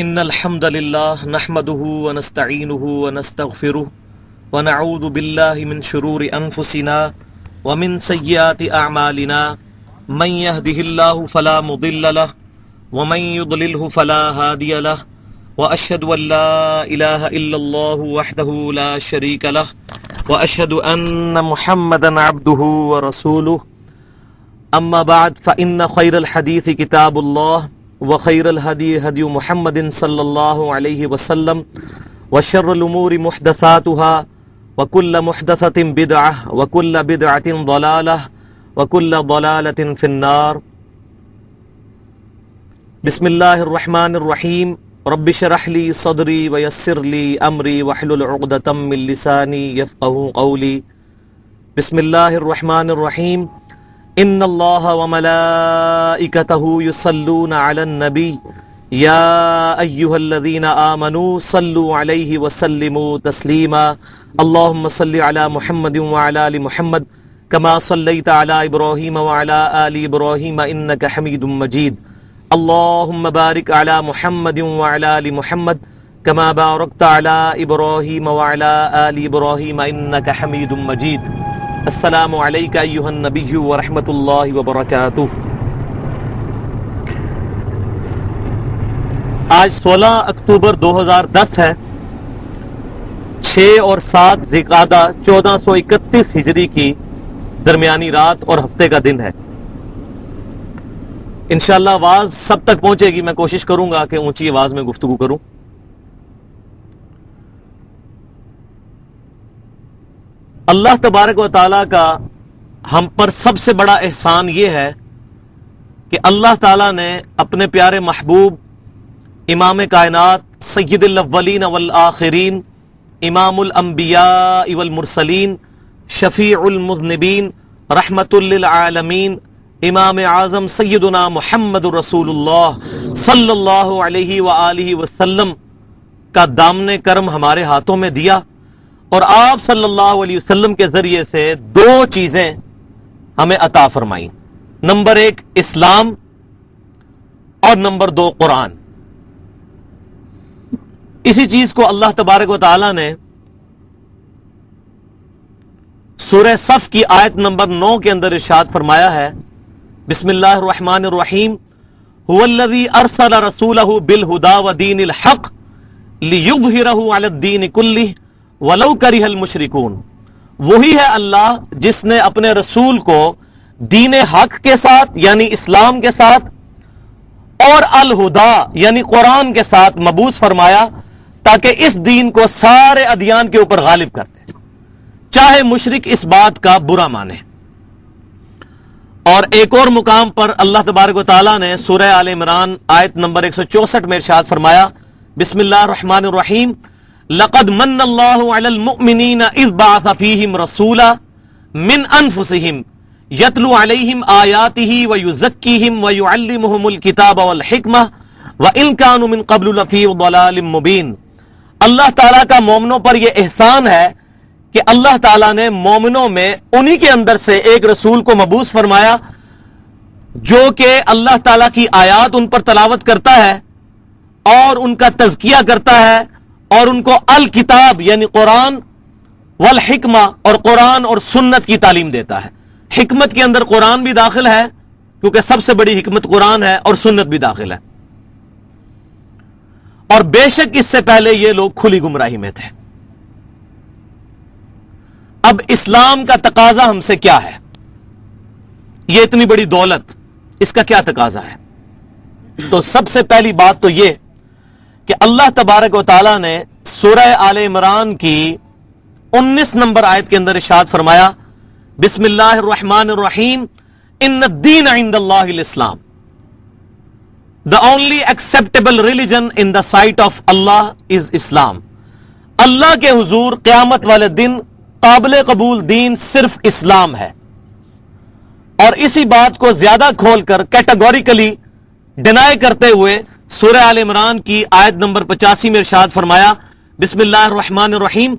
ان الحمد لله نحمده ونستعينه ونستغفره ونعوذ بالله من شرور انفسنا ومن سيئات اعمالنا من يهده الله فلا مضل له ومن يضلله فلا هادي له واشهد ان لا اله الا الله وحده لا شريك له واشهد ان محمدا عبده ورسوله اما بعد فان خير الحديث كتاب الله وخير الهدي هدي محمد صلى الله عليه وسلم وشر الأمور محدثاتها وكل محدثة بدعة وكل بدعة ضلالة وكل ضلالة في النار. بسم الله الرحمن الرحيم. رب اشرح لي صدري ويسر لي أمري واحلل عقدة من لساني يفقهوا قولي. بسم الله الرحمن الرحيم. ان اللہ وملائکتہ یصلون علی النبی یا ایہا الذین آمنوا صلوا علیہ وسلموا تسلیما. اللہم صل علی محمد وعلی آل محمد کما صلیت علی ابراہیم وعلی آل ابراہیم انک حمید مجید. اللہم بارک علی محمد وعلی آل محمد کما بارکت علی ابراہیم وعلی آل ابراہیم انک حمید مجید. السلام علیکم ایھا النبی ورحمۃ اللہ وبرکاتہ. آج 16 اکتوبر 2010 ہے. 6 اور 7 ذوالقعدہ 1431 ہجری کی درمیانی رات اور ہفتے کا دن ہے. انشاءاللہ آواز سب تک پہنچے گی. میں کوشش کروں گا کہ اونچی آواز میں گفتگو کروں. اللہ تبارک و تعالیٰ کا ہم پر سب سے بڑا احسان یہ ہے کہ اللہ تعالیٰ نے اپنے پیارے محبوب امام کائنات سید الاولین والآخرین امام الانبیاء والمرسلین شفیع المذنبین رحمت للعالمین امام اعظم سیدنا محمد رسول اللہ صلی اللہ علیہ وآلہ وسلم کا دامن کرم ہمارے ہاتھوں میں دیا، اور آپ صلی اللہ علیہ وسلم کے ذریعے سے 2 چیزیں ہمیں عطا فرمائیں. نمبر 1 اسلام اور نمبر 2 قرآن. اسی چیز کو اللہ تبارک و تعالی نے سورہ صف کی آیت نمبر 9 کے اندر ارشاد فرمایا ہے. بسم اللہ الرحمن الرحیم. هو الذی ارسل رسولہ بالہدی ودین الحق لیظہرہ علی الدین کلہ وَلَوْ كَرِهَ الْمُشْرِكُونَ. وہی ہے اللہ جس نے اپنے رسول کو دین حق کے ساتھ یعنی اسلام کے ساتھ اور الہدا یعنی قرآن کے ساتھ مبعوث فرمایا تاکہ اس دین کو سارے ادیان کے اوپر غالب کر دے، چاہے مشرک اس بات کا برا مانے. اور ایک اور مقام پر اللہ تبارک و تعالیٰ نے سورہ آل عمران آیت نمبر 164 میں ارشاد فرمایا. بسم اللہ الرحمن الرحیم. لقد من اللہ علی المؤمنین اذ بعث فیہم رسولا من انفسہم یتلو علیہم آیاتہ ویزکیہم ویعلمہم الکتاب والحکمہ وان کانوا من قبل لفی ضلال مبین. اللہ تعالیٰ کا مومنوں پر یہ احسان ہے کہ اللہ تعالیٰ نے مومنوں میں انہی کے اندر سے ایک رسول کو مبعوث فرمایا جو کہ اللہ تعالیٰ کی آیات ان پر تلاوت کرتا ہے اور ان کا تزکیہ کرتا ہے اور ان کو الکتاب یعنی قرآن والحکمہ اور قرآن اور سنت کی تعلیم دیتا ہے. حکمت کے اندر قرآن بھی داخل ہے کیونکہ سب سے بڑی حکمت قرآن ہے، اور سنت بھی داخل ہے. اور بے شک اس سے پہلے یہ لوگ کھلی گمراہی میں تھے. اب اسلام کا تقاضا ہم سے کیا ہے؟ یہ اتنی بڑی دولت، اس کا کیا تقاضا ہے؟ تو سب سے پہلی بات تو یہ کہ اللہ تبارک و تعالیٰ نے سورہ آل عمران کی 19 نمبر آیت کے اندر ارشاد فرمایا. بسم اللہ الرحمن الرحیم. ان الدین عند اللہ الاسلام. The only acceptable religion in the sight of Allah is Islam. اللہ کے حضور قیامت والے دن قابل قبول دین صرف اسلام ہے. اور اسی بات کو زیادہ کھول کر کیٹیگوریکلی ڈینائی کرتے ہوئے سورہ آل عمران کی آیت نمبر 85 میں ارشاد فرمایا. بسم اللہ الرحمن الرحیم.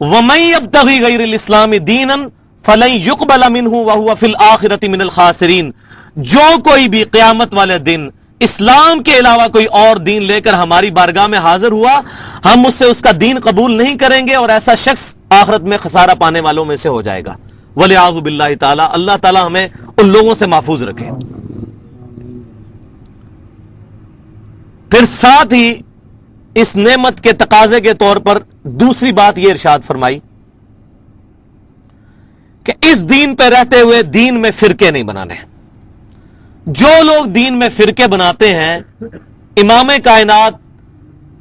وَمَن يَبْتَغِي غَيْرَ الْإِسْلَامِ دِينًا فَلَن يُقْبَلَ مِنْهُ وَهُوَ فِي الْآخِرَةِ مِنَ الْخَاسِرِينَ. جو کوئی بھی قیامت والے دن اسلام کے علاوہ کوئی اور دین لے کر ہماری بارگاہ میں حاضر ہوا، ہم اس سے اس کا دین قبول نہیں کریں گے، اور ایسا شخص آخرت میں خسارہ پانے والوں میں سے ہو جائے گا۔ وَلِعَاذُ بِاللَّهِ تعالی، اللہ تعالی ہمیں ان لوگوں سے محفوظ رکھے۔ پھر ساتھ ہی اس نعمت کے تقاضے کے طور پر دوسری بات یہ ارشاد فرمائی کہ اس دین پہ رہتے ہوئے دین میں فرقے نہیں بنانے۔ جو لوگ دین میں فرقے بناتے ہیں، امام کائنات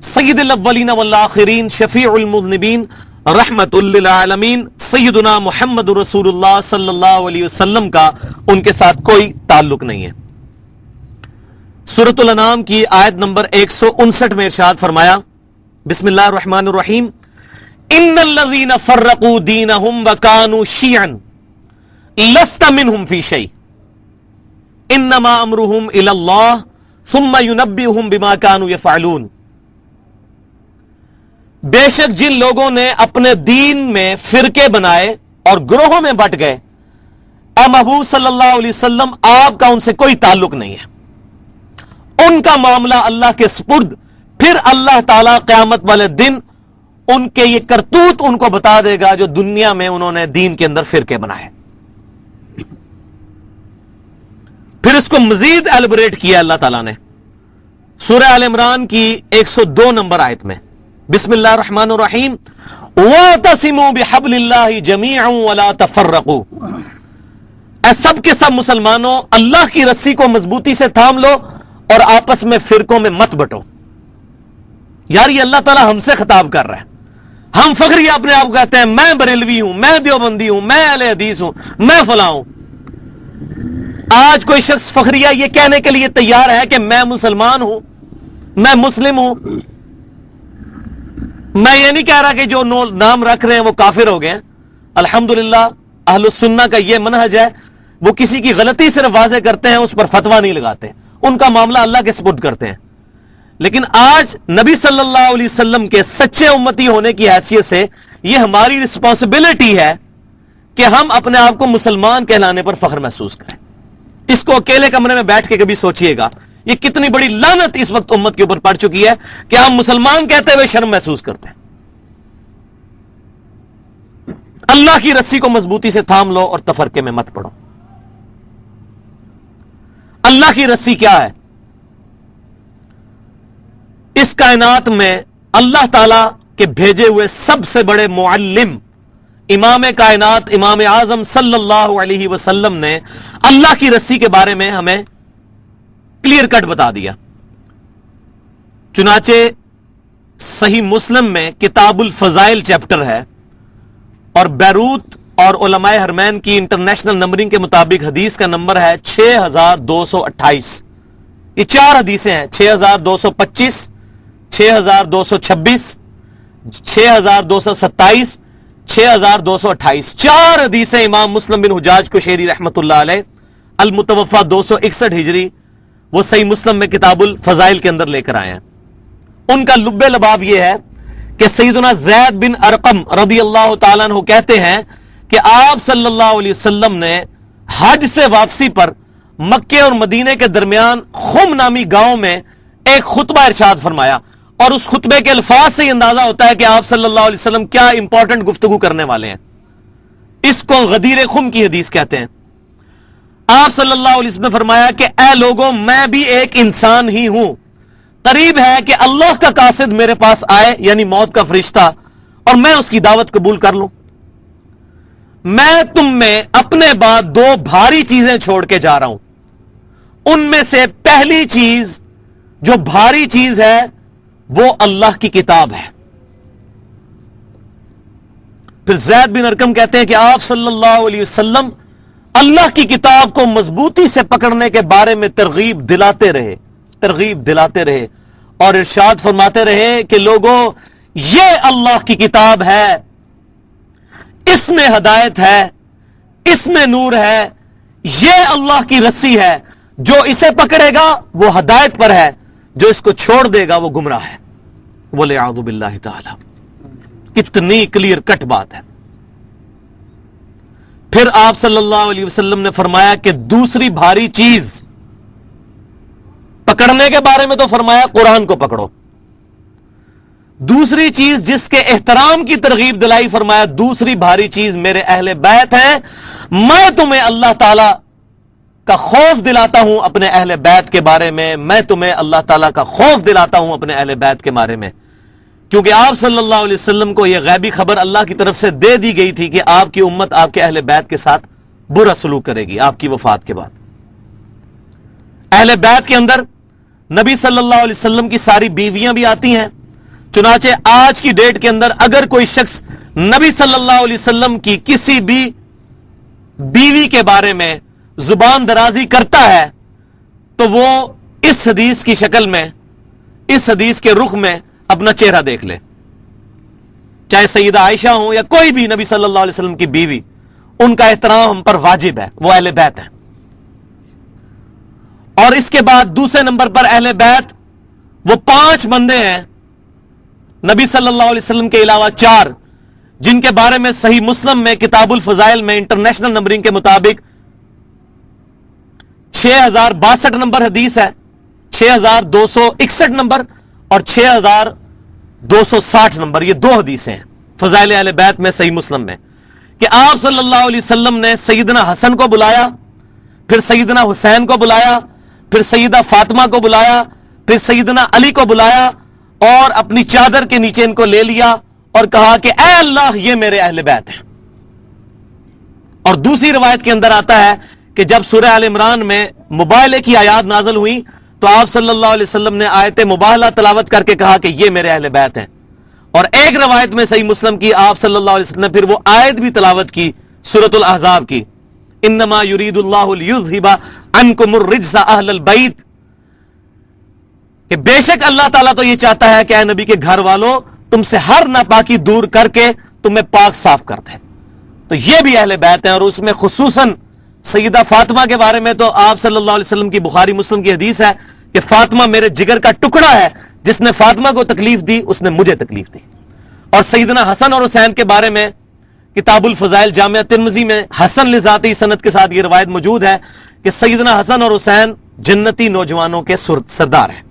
سید الاولین والآخرین شفیع المذنبین رحمت للعالمین سیدنا محمد رسول اللہ صلی اللہ علیہ وسلم کا ان کے ساتھ کوئی تعلق نہیں ہے۔ سورۃ الانعام کی آیت نمبر 159 میں ارشاد فرمایا، بسم اللہ الرحمن الرحیم، ان الذین فرقوا دینہم وکانوا شیعا لست منہم فی شیء انما امرہم الی اللہ ثم ینبئہم بما کانوا یفعلون۔ بے شک جن لوگوں نے اپنے دین میں فرقے بنائے اور گروہوں میں بٹ گئے، اے محبوب صلی اللہ علیہ وسلم آپ کا ان سے کوئی تعلق نہیں ہے، ان کا معاملہ اللہ کے سپرد، پھر اللہ تعالیٰ قیامت والے دن ان کے یہ کرتوت ان کو بتا دے گا جو دنیا میں انہوں نے دین کے اندر فرقے بنائے۔ پھر اس کو مزید ایلیبریٹ کیا اللہ تعالیٰ نے سورہ آل عمران کی 102 نمبر آیت میں، بسم اللہ الرحمن الرحیم، وَاعْتَصِمُوا بِحَبْلِ اللَّهِ جَمِيعًا وَلَا تَفَرَّقُوا۔ اے سب کے سب مسلمانوں، اللہ کی رسی کو مضبوطی سے تھام لو اور آپس میں فرقوں میں مت بٹو۔ یار یہ اللہ تعالیٰ ہم سے خطاب کر رہا ہے۔ ہم فخریہ اپنے آپ کو کہتے ہیں میں بریلوی ہوں، میں دیوبندی ہوں، میں اہل حدیث ہوں، میں فلاں ہوں۔ آج کوئی شخص فخریہ یہ کہنے کے لیے تیار ہے کہ میں مسلمان ہوں، میں مسلم ہوں۔ میں یہ نہیں کہہ رہا کہ جو نام رکھ رہے ہیں وہ کافر ہو گئے ہیں۔ الحمدللہ اہل السنہ کا یہ منہج ہے، وہ کسی کی غلطی صرف واضح کرتے ہیں، اس پر فتویٰ نہیں لگاتے، ان کا معاملہ اللہ کے سپرد کرتے ہیں۔ لیکن آج نبی صلی اللہ علیہ وسلم کے سچے امتی ہونے کی حیثیت سے یہ ہماری رسپانسبلٹی ہے کہ ہم اپنے آپ کو مسلمان کہلانے پر فخر محسوس کریں۔ اس کو اکیلے کمرے میں بیٹھ کے کبھی سوچئے گا، یہ کتنی بڑی لعنت اس وقت امت کے اوپر پڑ چکی ہے کہ ہم مسلمان کہتے ہوئے شرم محسوس کرتے ہیں۔ اللہ کی رسی کو مضبوطی سے تھام لو اور تفرقے میں مت پڑو۔ اللہ کی رسی کیا ہے؟ اس کائنات میں اللہ تعالی کے بھیجے ہوئے سب سے بڑے معلم امام کائنات امام اعظم صلی اللہ علیہ وسلم نے اللہ کی رسی کے بارے میں ہمیں کلیئر کٹ بتا دیا۔ چنانچہ صحیح مسلم میں کتاب الفضائل چیپٹر ہے، اور بیروت اور علماء حرمین کی انٹرنیشنل نمبرنگ کے مطابق حدیث کا نمبر ہے 6228۔ یہ 4 حدیثیں ہیں، 6225، 6226، 6227، 6228۔ 4 حدیثیں امام مسلم بن حجاج قشیری رحمت اللہ علیہ المتوفى 261 ہجری وہ صحیح مسلم میں کتاب الفضائل کے اندر لے کر آئے ہیں۔ ان کا لب لباب یہ ہے کہ سیدنا زید بن ارقم رضی اللہ تعالیٰ عنہ کہتے ہیں کہ آپ صلی اللہ علیہ وسلم نے حج سے واپسی پر مکے اور مدینے کے درمیان خم نامی گاؤں میں ایک خطبہ ارشاد فرمایا، اور اس خطبے کے الفاظ سے ہی اندازہ ہوتا ہے کہ آپ صلی اللہ علیہ وسلم کیا امپورٹنٹ گفتگو کرنے والے ہیں۔ اس کو غدیر خم کی حدیث کہتے ہیں۔ آپ صلی اللہ علیہ وسلم نے فرمایا کہ اے لوگوں، میں بھی ایک انسان ہی ہوں، قریب ہے کہ اللہ کا قاصد میرے پاس آئے، یعنی موت کا فرشتہ، اور میں اس کی دعوت قبول کر لوں۔ میں تم میں اپنے بعد 2 بھاری چیزیں چھوڑ کے جا رہا ہوں، ان میں سے پہلی چیز جو بھاری چیز ہے وہ اللہ کی کتاب ہے۔ پھر زید بن ارقم کہتے ہیں کہ آپ صلی اللہ علیہ وسلم اللہ کی کتاب کو مضبوطی سے پکڑنے کے بارے میں ترغیب دلاتے رہے اور ارشاد فرماتے رہے کہ لوگوں، یہ اللہ کی کتاب ہے، اس میں ہدایت ہے، اس میں نور ہے، یہ اللہ کی رسی ہے، جو اسے پکڑے گا وہ ہدایت پر ہے، جو اس کو چھوڑ دے گا وہ گمراہ ہے۔ وَلِعَاذُ بِاللَّهِ تَعَالَى۔ کتنی کلیئر کٹ بات ہے۔ پھر آپ صلی اللہ علیہ وسلم نے فرمایا کہ دوسری بھاری چیز پکڑنے کے بارے میں تو فرمایا قرآن کو پکڑو. دوسری چیز جس کے احترام کی ترغیب دلائی، فرمایا دوسری بھاری چیز میرے اہل بیت ہیں، میں تمہیں اللہ تعالی کا خوف دلاتا ہوں اپنے اہل بیت کے بارے میں تمہیں اللہ تعالیٰ کا خوف دلاتا ہوں اپنے اہل بیت کے بارے میں. کیونکہ آپ صلی اللہ علیہ وسلم کو یہ غیبی خبر اللہ کی طرف سے دے دی گئی تھی کہ آپ کی امت آپ کے اہل بیت کے ساتھ برا سلوک کرے گی آپ کی وفات کے بعد. اہل بیت کے اندر نبی صلی اللہ علیہ وسلم کی ساری بیویاں بھی آتی ہیں. چنانچہ آج کی ڈیٹ کے اندر اگر کوئی شخص نبی صلی اللہ علیہ وسلم کی کسی بھی بیوی کے بارے میں زبان درازی کرتا ہے تو وہ اس حدیث کی شکل میں، اس حدیث کے رخ میں اپنا چہرہ دیکھ لے. چاہے سیدہ عائشہ ہوں یا کوئی بھی نبی صلی اللہ علیہ وسلم کی بیوی، ان کا احترام ہم پر واجب ہے، وہ اہل بیت ہیں. اور اس کے بعد دوسرے نمبر پر اہل بیت وہ 5 بندے ہیں نبی صلی اللہ علیہ وسلم کے علاوہ 4 جن کے بارے میں صحیح مسلم میں کتاب الفضائل میں انٹرنیشنل نمبرنگ کے مطابق 6062 نمبر حدیث ہے، 6261 نمبر اور 6260 نمبر. یہ 2 حدیثیں ہیں فضائل اہل بیت میں صحیح مسلم میں کہ آپ صلی اللہ علیہ وسلم نے سیدنا حسن کو بلایا، پھر سیدنا حسین کو بلایا، پھر سیدہ فاطمہ کو بلایا، پھر سیدنا علی کو بلایا اور اپنی چادر کے نیچے ان کو لے لیا اور کہا کہ اے اللہ یہ میرے اہل بیت ہیں. اور دوسری روایت کے اندر آتا ہے کہ جب سورہ آل عمران میں مباہلے کی آیات نازل ہوئی تو آپ صلی اللہ علیہ وسلم نے آیت مباہلہ تلاوت کر کے کہا کہ یہ میرے اہل بیت ہیں. اور ایک روایت میں صحیح مسلم کی آپ صلی اللہ علیہ وسلم نے پھر وہ آیت بھی تلاوت کی سورۃ الاحزاب کی، انما یرید اللہ لیذھب عنکم الرجس اہل البیت، کہ بے شک اللہ تعالیٰ تو یہ چاہتا ہے کہ اے نبی کے گھر والوں تم سے ہر ناپاکی دور کر کے تمہیں پاک صاف کر دے. تو یہ بھی اہل بیت ہیں. اور اس میں خصوصاً سیدہ فاطمہ کے بارے میں تو آپ صلی اللہ علیہ وسلم کی بخاری مسلم کی حدیث ہے کہ فاطمہ میرے جگر کا ٹکڑا ہے، جس نے فاطمہ کو تکلیف دی اس نے مجھے تکلیف دی. اور سیدنا حسن اور حسین کے بارے میں کتاب الفضائل جامعہ ترمذی میں حسن لذاتی سند کے ساتھ یہ روایت موجود ہے کہ سیدنا حسن اور حسین جنتی نوجوانوں کے سردار ہیں.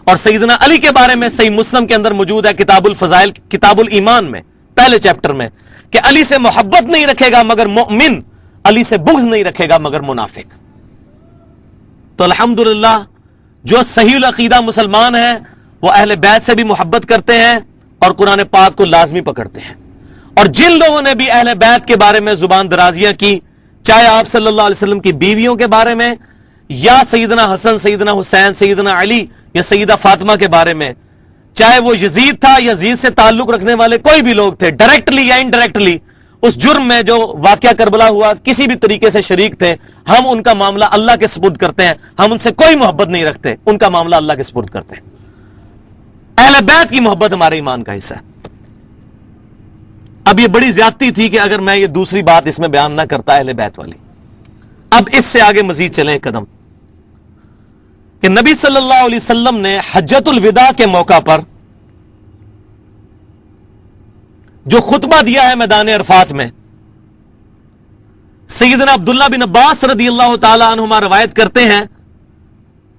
اور سیدنا علی کے بارے میں صحیح مسلم کے اندر موجود ہے کتاب الفضائل کتاب الایمان میں پہلے چیپٹر میں کہ علی سے محبت نہیں رکھے گا مگر مؤمن، علی سے بغض نہیں رکھے گا مگر منافق. تو الحمدللہ جو صحیح العقیدہ مسلمان ہیں وہ اہل بیت سے بھی محبت کرتے ہیں اور قرآن پاک کو لازمی پکڑتے ہیں. اور جن لوگوں نے بھی اہل بیت کے بارے میں زبان درازیاں کی، چاہے آپ صلی اللہ علیہ وسلم کی بیویوں کے بارے میں یا سیدنا حسن، سیدنا حسین، سیدنا علی یا سیدہ فاطمہ کے بارے میں، چاہے وہ یزید تھا، یزید سے تعلق رکھنے والے کوئی بھی لوگ تھے، ڈائریکٹلی یا انڈائریکٹلی اس جرم میں جو واقعہ کربلا ہوا کسی بھی طریقے سے شریک تھے، ہم ان کا معاملہ اللہ کے سپرد کرتے ہیں. ہم ان سے کوئی محبت نہیں رکھتے، ان کا معاملہ اللہ کے سپرد کرتے ہیں. اہل بیت کی محبت ہمارے ایمان کا حصہ ہے. اب یہ بڑی زیادتی تھی کہ اگر میں یہ دوسری بات اس میں بیان نہ کرتا اہل بیت والی. اب اس سے آگے مزید چلیں قدم کہ نبی صلی اللہ علیہ وسلم نے حجۃ الوداع کے موقع پر جو خطبہ دیا ہے میدان عرفات میں، سیدنا عبداللہ بن عباس رضی اللہ تعالی عنہما روایت کرتے ہیں،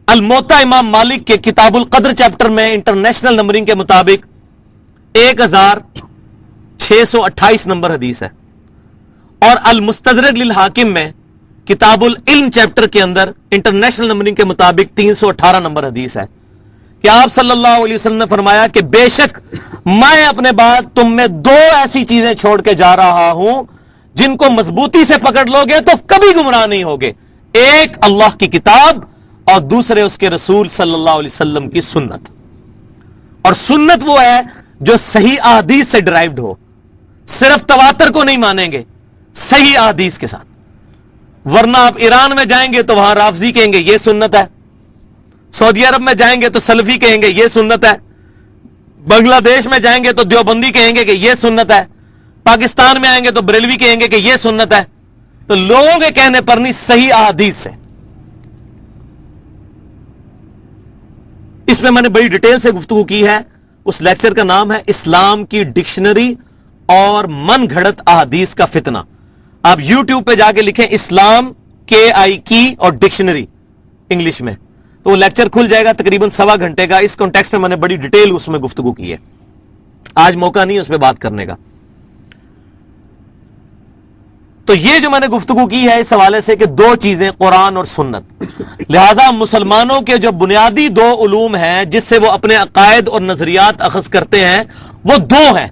الموطا امام مالک کے کتاب القدر چیپٹر میں انٹرنیشنل نمبرنگ کے مطابق 1628 نمبر حدیث ہے. اور المستدرک للحاکم میں کتاب العلم چیپٹر کے اندر انٹرنیشنل نمبرنگ کے مطابق 318 نمبر حدیث ہے کہ آپ صلی اللہ علیہ وسلم نے فرمایا کہ بے شک میں اپنے بعد تم میں 2 ایسی چیزیں چھوڑ کے جا رہا ہوں جن کو مضبوطی سے پکڑ لو گے تو کبھی گمراہ نہیں ہوگے. ایک اللہ کی کتاب اور دوسرے اس کے رسول صلی اللہ علیہ وسلم کی سنت. اور سنت وہ ہے جو صحیح احادیث سے ڈرائیوڈ ہو، صرف تواتر کو نہیں مانیں گے، صحیح احادیث کے ساتھ. ورنہ آپ ایران میں جائیں گے تو وہاں رافضی کہیں گے یہ سنت ہے، سعودی عرب میں جائیں گے تو سلفی کہیں گے یہ سنت ہے، بنگلہ دیش میں جائیں گے تو دیوبندی کہیں گے کہ یہ سنت ہے، پاکستان میں آئیں گے تو بریلوی کہیں گے کہ یہ سنت ہے. تو لوگوں کے کہنے پر نہیں، صحیح احادیث سے. اس میں نے بڑی ڈیٹیل سے گفتگو کی ہے. اس لیکچر کا نام ہے اسلام کی ڈکشنری اور من گھڑت احادیث کا فتنہ. آپ یوٹیوب پہ جا کے لکھیں اسلام KI کی اور ڈکشنری انگلش میں، تو وہ لیکچر کھل جائے گا تقریباً 1.25 گھنٹے کا. اس کانٹیکسٹ میں نے بڑی ڈیٹیل اس میں گفتگو کی ہے, آج موقع نہیں اس پہ بات کرنے کا. تو یہ جو میں نے گفتگو کی ہے اس حوالے سے کہ 2 چیزیں قرآن اور سنت, لہذا مسلمانوں کے جو بنیادی 2 علوم ہیں جس سے وہ اپنے عقائد اور نظریات اخذ کرتے ہیں وہ 2 ہیں,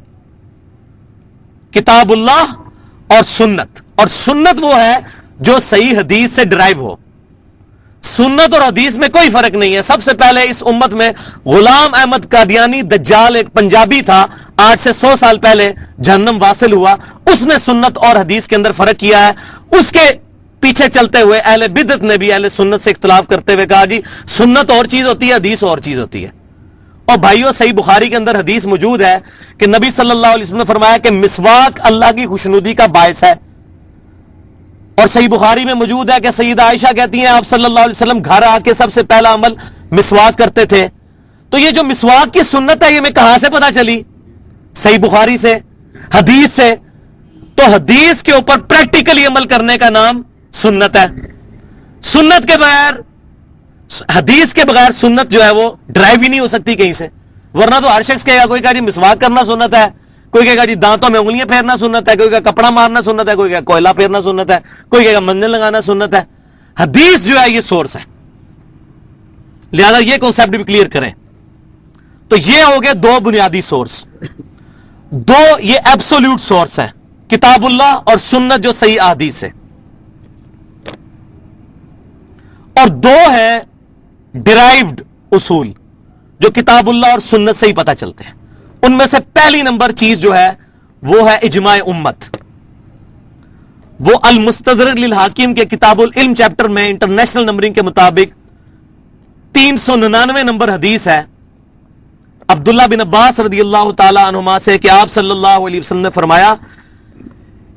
کتاب اللہ اور سنت. اور سنت وہ ہے جو صحیح حدیث سے ڈرائیو ہو. سنت اور حدیث میں کوئی فرق نہیں ہے. سب سے پہلے اس امت میں غلام احمد قادیانی دجال ایک پنجابی تھا, 8 سے 100 سال پہلے جہنم واصل ہوا, اس نے سنت اور حدیث کے اندر فرق کیا ہے. اس کے پیچھے چلتے ہوئے اہل بدعت نے بھی اہل سنت سے اختلاف کرتے ہوئے کہا جی سنت اور چیز ہوتی ہے, حدیث اور چیز ہوتی ہے. اور بھائیو صحیح بخاری کے اندر حدیث موجود ہے کہ نبی صلی اللہ علیہ وسلم نے فرمایا کہ مسواک اللہ کی خوشنودی کا باعث ہے. اور صحیح بخاری میں موجود ہے کہ سیدہ عائشہ کہتی ہیں آپ صلی اللہ علیہ وسلم گھر آ کے سب سے پہلا عمل مسواک کرتے تھے. تو یہ جو مسواک کی سنت ہے یہ میں کہاں سے پتہ چلی؟ صحیح بخاری سے, حدیث سے. تو حدیث کے اوپر پریکٹیکلی عمل کرنے کا نام سنت ہے. سنت کے بغیر, حدیث کے بغیر سنت جو ہے وہ ڈرائیو ہی نہیں ہو سکتی کہیں سے. ورنہ تو ہر شخص کہے گا, کوئی کہا جی مسواک کرنا سنت ہے, کوئی کہے گا جی دانتوں میں انگلیاں پھیرنا سنت ہے, کوئی کہے گا کپڑا مارنا سنت ہے, کوئی کہے گا کوئلہ پھیرنا سنت ہے, کوئی کہے گا منجن لگانا سنت ہے. حدیث جو ہے یہ سورس ہے, لہذا یہ کانسیپٹ بھی کلیئر کریں. تو یہ ہو گئے 2 بنیادی سورس, 2 یہ ایبسولوٹ سورس ہیں, کتاب اللہ اور سنت جو صحیح احادیث ہے, اور 2 ہیں ڈرائیوڈ اصول جو کتاب اللہ اور سنت سے ہی پتہ چلتے ہیں. ان میں سے پہلی نمبر چیز جو ہے وہ ہے اجماع امت. وہ المستدرک للحاکم کے کتاب العلم چیپٹر میں انٹرنیشنل نمبرنگ کے مطابق 399 نمبر حدیث ہے عبداللہ بن عباس رضی اللہ تعالی عنہما سے کہ آپ صلی اللہ علیہ وسلم نے فرمایا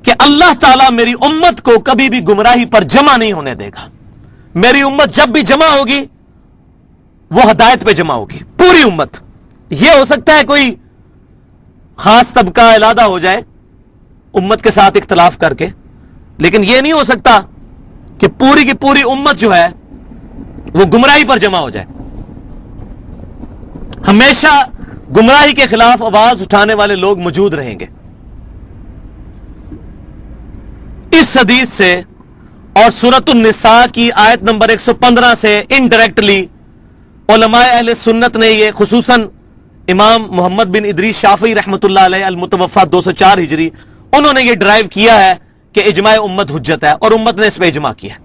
کہ اللہ تعالیٰ میری امت کو کبھی بھی گمراہی پر جمع نہیں ہونے دے گا. میری امت جب بھی جمع ہوگی وہ ہدایت پہ جمع ہوگی, پوری امت. یہ ہو سکتا ہے کوئی خاص طبقہ علیحدہ ہو جائے امت کے ساتھ اختلاف کر کے, لیکن یہ نہیں ہو سکتا کہ پوری کی پوری امت جو ہے وہ گمراہی پر جمع ہو جائے. ہمیشہ گمراہی کے خلاف آواز اٹھانے والے لوگ موجود رہیں گے. اس حدیث سے اور سورۃ النساء کی آیت نمبر 115 سے انڈائریکٹلی علماء اہل سنت نے یہ, خصوصاً امام محمد بن ادریس شافعی رحمۃ اللہ علیہ المتوفی 204 ہجری, انہوں نے یہ ڈرائیو کیا ہے کہ اجماع امت حجت ہے, اور امت نے اس پہ اجماع کیا ہے.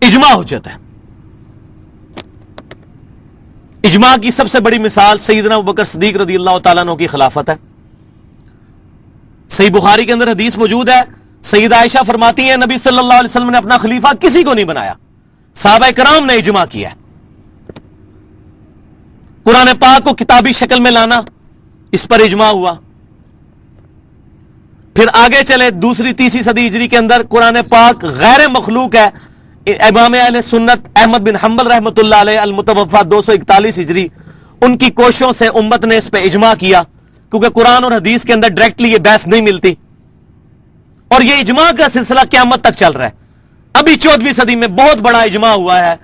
اجماع حجت ہے. اجماع کی سب سے بڑی مثال سیدنا ابوبکر صدیق رضی اللہ تعالیٰ عنہ کی خلافت ہے. صحیح بخاری کے اندر حدیث موجود ہے, سیدہ عائشہ فرماتی ہیں نبی صلی اللہ علیہ وسلم نے اپنا خلیفہ کسی کو نہیں بنایا, صحابہ کرام نے اجماع کیا ہے. قرآن پاک کو کتابی شکل میں لانا, اس پر اجماع ہوا. پھر آگے چلے 2ری-3ری صدی ہجری کے اندر قرآن پاک غیر مخلوق ہے. امام اہل سنت احمد بن حنبل رحمۃ اللہ علیہ المتوفی 241 ہجری, ان کی کوششوں سے امت نے اس پہ اجماع کیا, کیونکہ قرآن اور حدیث کے اندر ڈائریکٹلی یہ بحث نہیں ملتی, اور یہ اجماع کا سلسلہ قیامت تک چل رہا ہے. ابھی 14ویں صدی میں بہت بڑا اجماع ہوا ہے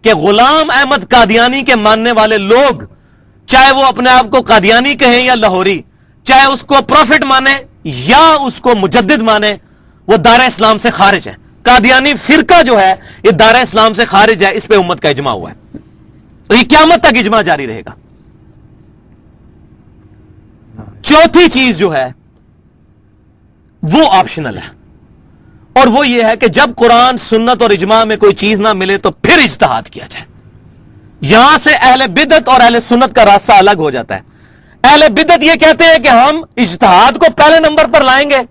کہ غلام احمد قادیانی کے ماننے والے لوگ, چاہے وہ اپنے آپ کو قادیانی کہیں یا لاہوری, چاہے اس کو پروفٹ مانے یا اس کو مجدد مانے, وہ دار اسلام سے خارج ہے. قادیانی فرقہ جو ہے یہ دار اسلام سے خارج ہے. اس پہ امت کا اجماع ہوا ہے, اور یہ قیامت تک اجماع جاری رہے گا. چوتھی چیز جو ہے وہ آپشنل ہے, اور وہ یہ ہے کہ جب قرآن سنت اور اجماع میں کوئی چیز نہ ملے تو پھر اجتہاد کیا جائے. یہاں سے اہل بدعت اور اہل سنت کا راستہ الگ ہو جاتا ہے. اہل بدعت یہ کہتے ہیں کہ ہم اجتہاد کو پہلے نمبر پر لائیں گے,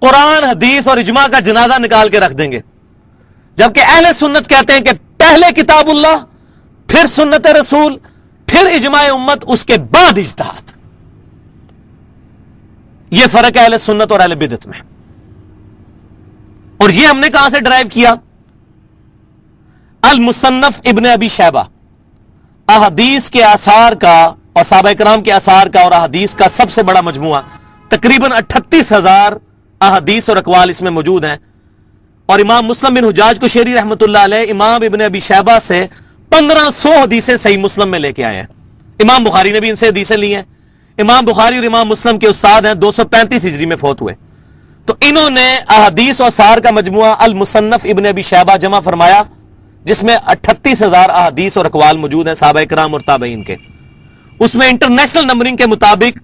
قرآن حدیث اور اجماع کا جنازہ نکال کے رکھ دیں گے, جبکہ اہل سنت کہتے ہیں کہ پہلے کتاب اللہ, پھر سنت رسول, پھر اجماع امت, اس کے بعد اجتہاد. یہ فرق ہے اہل سنت اور اہل بدعت میں. اور یہ ہم نے کہاں سے ڈرائیو کیا؟ المصنف ابن ابی شیبہ, احادیث کے آثار کا اور صحابہ کرام کے آثار کا اور احادیث کا سب سے بڑا مجموعہ, تقریباً 38,000 احادیث اور اقوال اس میں موجود ہیں. اور امام مسلم بن حجاج کو شیری رحمۃ اللہ علیہ امام ابن ابی شیبہ سے 1500 حدیثیں صحیح مسلم میں لے کے آئے ہیں. امام بخاری نے بھی ان سے حدیثیں لی ہیں. امام بخاری اور امام مسلم کے استاد ہیں, 235 ہجری میں فوت ہوئے. تو انہوں نے احادیث و آثار کا مجموعہ المصنف ابن ابی شیبہ جمع فرمایا, جس میں 38,000 احادیث اور اقوال موجود ہیں صحابہ کرام اور تابعین کے. اس میں انٹرنیشنل نمبرنگ کے مطابق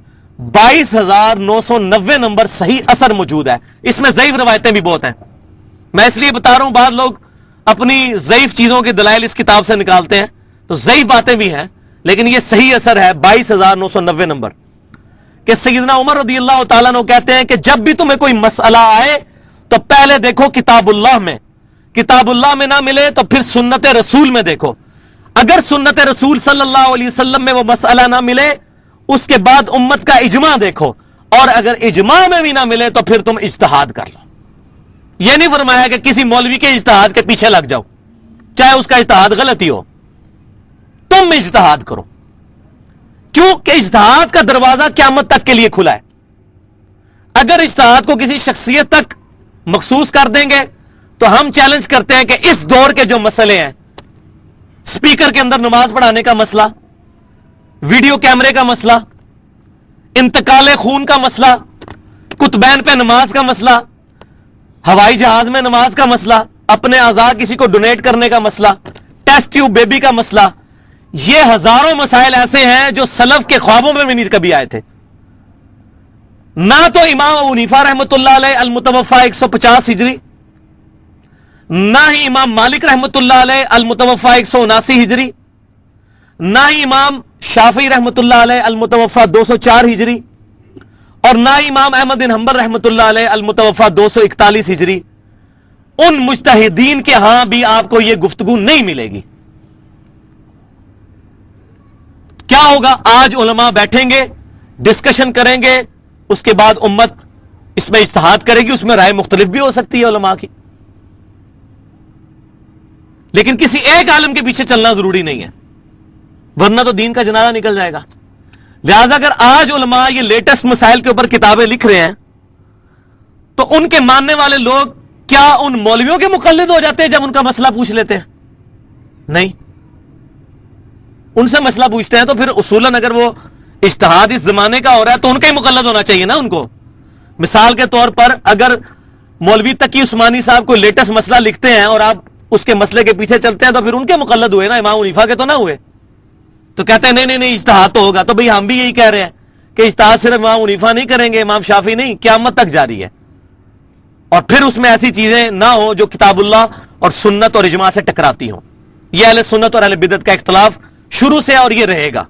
22,990 نمبر صحیح اثر موجود ہے. اس میں ضعیف روایتیں بھی بہت ہیں. میں اس لیے بتا رہا ہوں, بعض لوگ اپنی ضعیف چیزوں کے دلائل اس کتاب سے نکالتے ہیں, تو ضعیف باتیں بھی ہیں, لیکن یہ صحیح اثر ہے 22,990 نمبر. کہ سیدنا عمر رضی اللہ تعالیٰ عنہ کہتے ہیں کہ جب بھی تمہیں کوئی مسئلہ آئے تو پہلے دیکھو کتاب اللہ میں, کتاب اللہ میں نہ ملے تو پھر سنت رسول میں دیکھو. اگر سنت رسول صلی اللہ علیہ وسلم میں وہ مسئلہ نہ ملے, اس کے بعد امت کا اجماع دیکھو, اور اگر اجماع میں بھی نہ ملے تو پھر تم اجتہاد کر لو. یہ نہیں فرمایا کہ کسی مولوی کے اجتہاد کے پیچھے لگ جاؤ, چاہے اس کا اجتہاد غلط ہی ہو, تم اجتہاد کرو. کیونکہ اجتہاد کا دروازہ قیامت تک کے لیے کھلا ہے. اگر اجتہاد کو کسی شخصیت تک مخصوص کر دیں گے تو ہم چیلنج کرتے ہیں کہ اس دور کے جو مسئلے ہیں, سپیکر کے اندر نماز پڑھانے کا مسئلہ, ویڈیو کیمرے کا مسئلہ, انتقال خون کا مسئلہ, کتبین پہ نماز کا مسئلہ, ہوائی جہاز میں نماز کا مسئلہ, اپنے اعضاء کسی کو ڈونیٹ کرنے کا مسئلہ, ٹیسٹ ٹیوب بیبی کا مسئلہ, یہ ہزاروں مسائل ایسے ہیں جو سلف کے خوابوں میں بھی نہیں کبھی آئے تھے. نہ تو امام ابو حنیفہ رحمۃ اللہ علیہ المتوفا 150 ہجری, نہ ہی امام مالک رحمۃ اللہ علیہ المتوفا 179 ہجری, نہ ہی امام شافعی رحمۃ اللہ علیہ المتوفا 204 ہجری, اور نہ ہی امام احمد بن حنبل رحمۃ اللہ علیہ المتوفا 241 ہجری. ان مجتہدین کے ہاں بھی آپ کو یہ گفتگو نہیں ملے گی. کیا ہوگا؟ آج علماء بیٹھیں گے, ڈسکشن کریں گے, اس کے بعد امت اس میں اجتہاد کرے گی. اس میں رائے مختلف بھی ہو سکتی ہے علماء کی, لیکن کسی ایک عالم کے پیچھے چلنا ضروری نہیں ہے, ورنہ تو دین کا جنازہ نکل جائے گا. لہذا اگر آج علماء یہ لیٹسٹ مسائل کے اوپر کتابیں لکھ رہے ہیں تو ان کے ماننے والے لوگ کیا ان مولویوں کے مقلد ہو جاتے ہیں جب ان کا مسئلہ پوچھ لیتے ہیں؟ نہیں. ان سے مسئلہ پوچھتے ہیں تو پھر اصولاً اگر وہ اجتہاد اس زمانے کا ہو رہا ہے تو ان کا ہی مقلد ہونا چاہیے نا ان کو. مثال کے طور پر اگر مولوی تقی عثمانی صاحب کوئی لیٹسٹ مسئلہ لکھتے ہیں اور آپ اس کے مسئلے کے پیچھے چلتے ہیں تو پھر ان کے مقلد ہوئے نا, امام حنیفہ کے تو نہ ہوئے. تو کہتے ہیں نہیں اجتہاد تو ہوگا. تو بھئی ہم بھی یہی کہہ رہے ہیں کہ اجتہاد صرف امام حنیفہ نہیں کریں گے, امام شافعی نہیں, قیامت تک جاری ہے. اور پھر اس میں ایسی چیزیں نہ ہو جو کتاب اللہ اور سنت اور اجماع سے ٹکراتی ہوں. یہ اہل سنت اور اہل بدعت کا اختلاف شروع سے اور یہ رہے گا,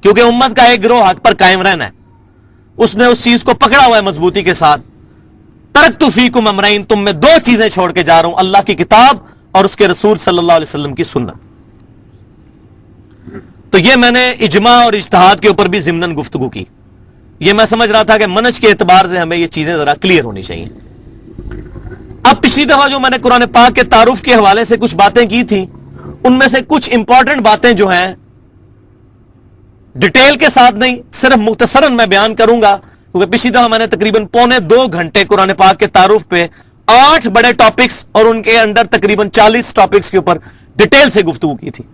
کیونکہ امت کا ایک گروہ حق پر قائم رہنا ہے. اس نے اس چیز کو پکڑا ہوا ہے مضبوطی کے ساتھ. ترکت فیکم امرین, تم میں دو چیزیں چھوڑ کے جا رہا ہوں, اللہ کی کتاب اور اس کے رسول صلی اللہ علیہ وسلم کی سنت. تو یہ میں نے اجماع اور اجتہاد کے اوپر بھی ضمناً گفتگو کی. یہ میں سمجھ رہا تھا کہ منہج کے اعتبار سے ہمیں یہ چیزیں ذرا کلیئر ہونی چاہیے. اب پچھلی دفعہ جو میں نے قرآن پاک کے تعارف کے حوالے سے کچھ باتیں کی تھیں, ان میں سے کچھ امپورٹنٹ باتیں جو ہیں ڈیٹیل کے ساتھ نہیں, صرف مختصراً میں بیان کروں گا, کیونکہ پچھلی دفعہ میں نے تقریباً 1.25 گھنٹے قرآن پاک کے تعارف پہ 8 بڑے ٹاپکس اور ان کے اندر تقریباً 40 ٹاپکس کے اوپر ڈیٹیل سے گفتگو کی تھی.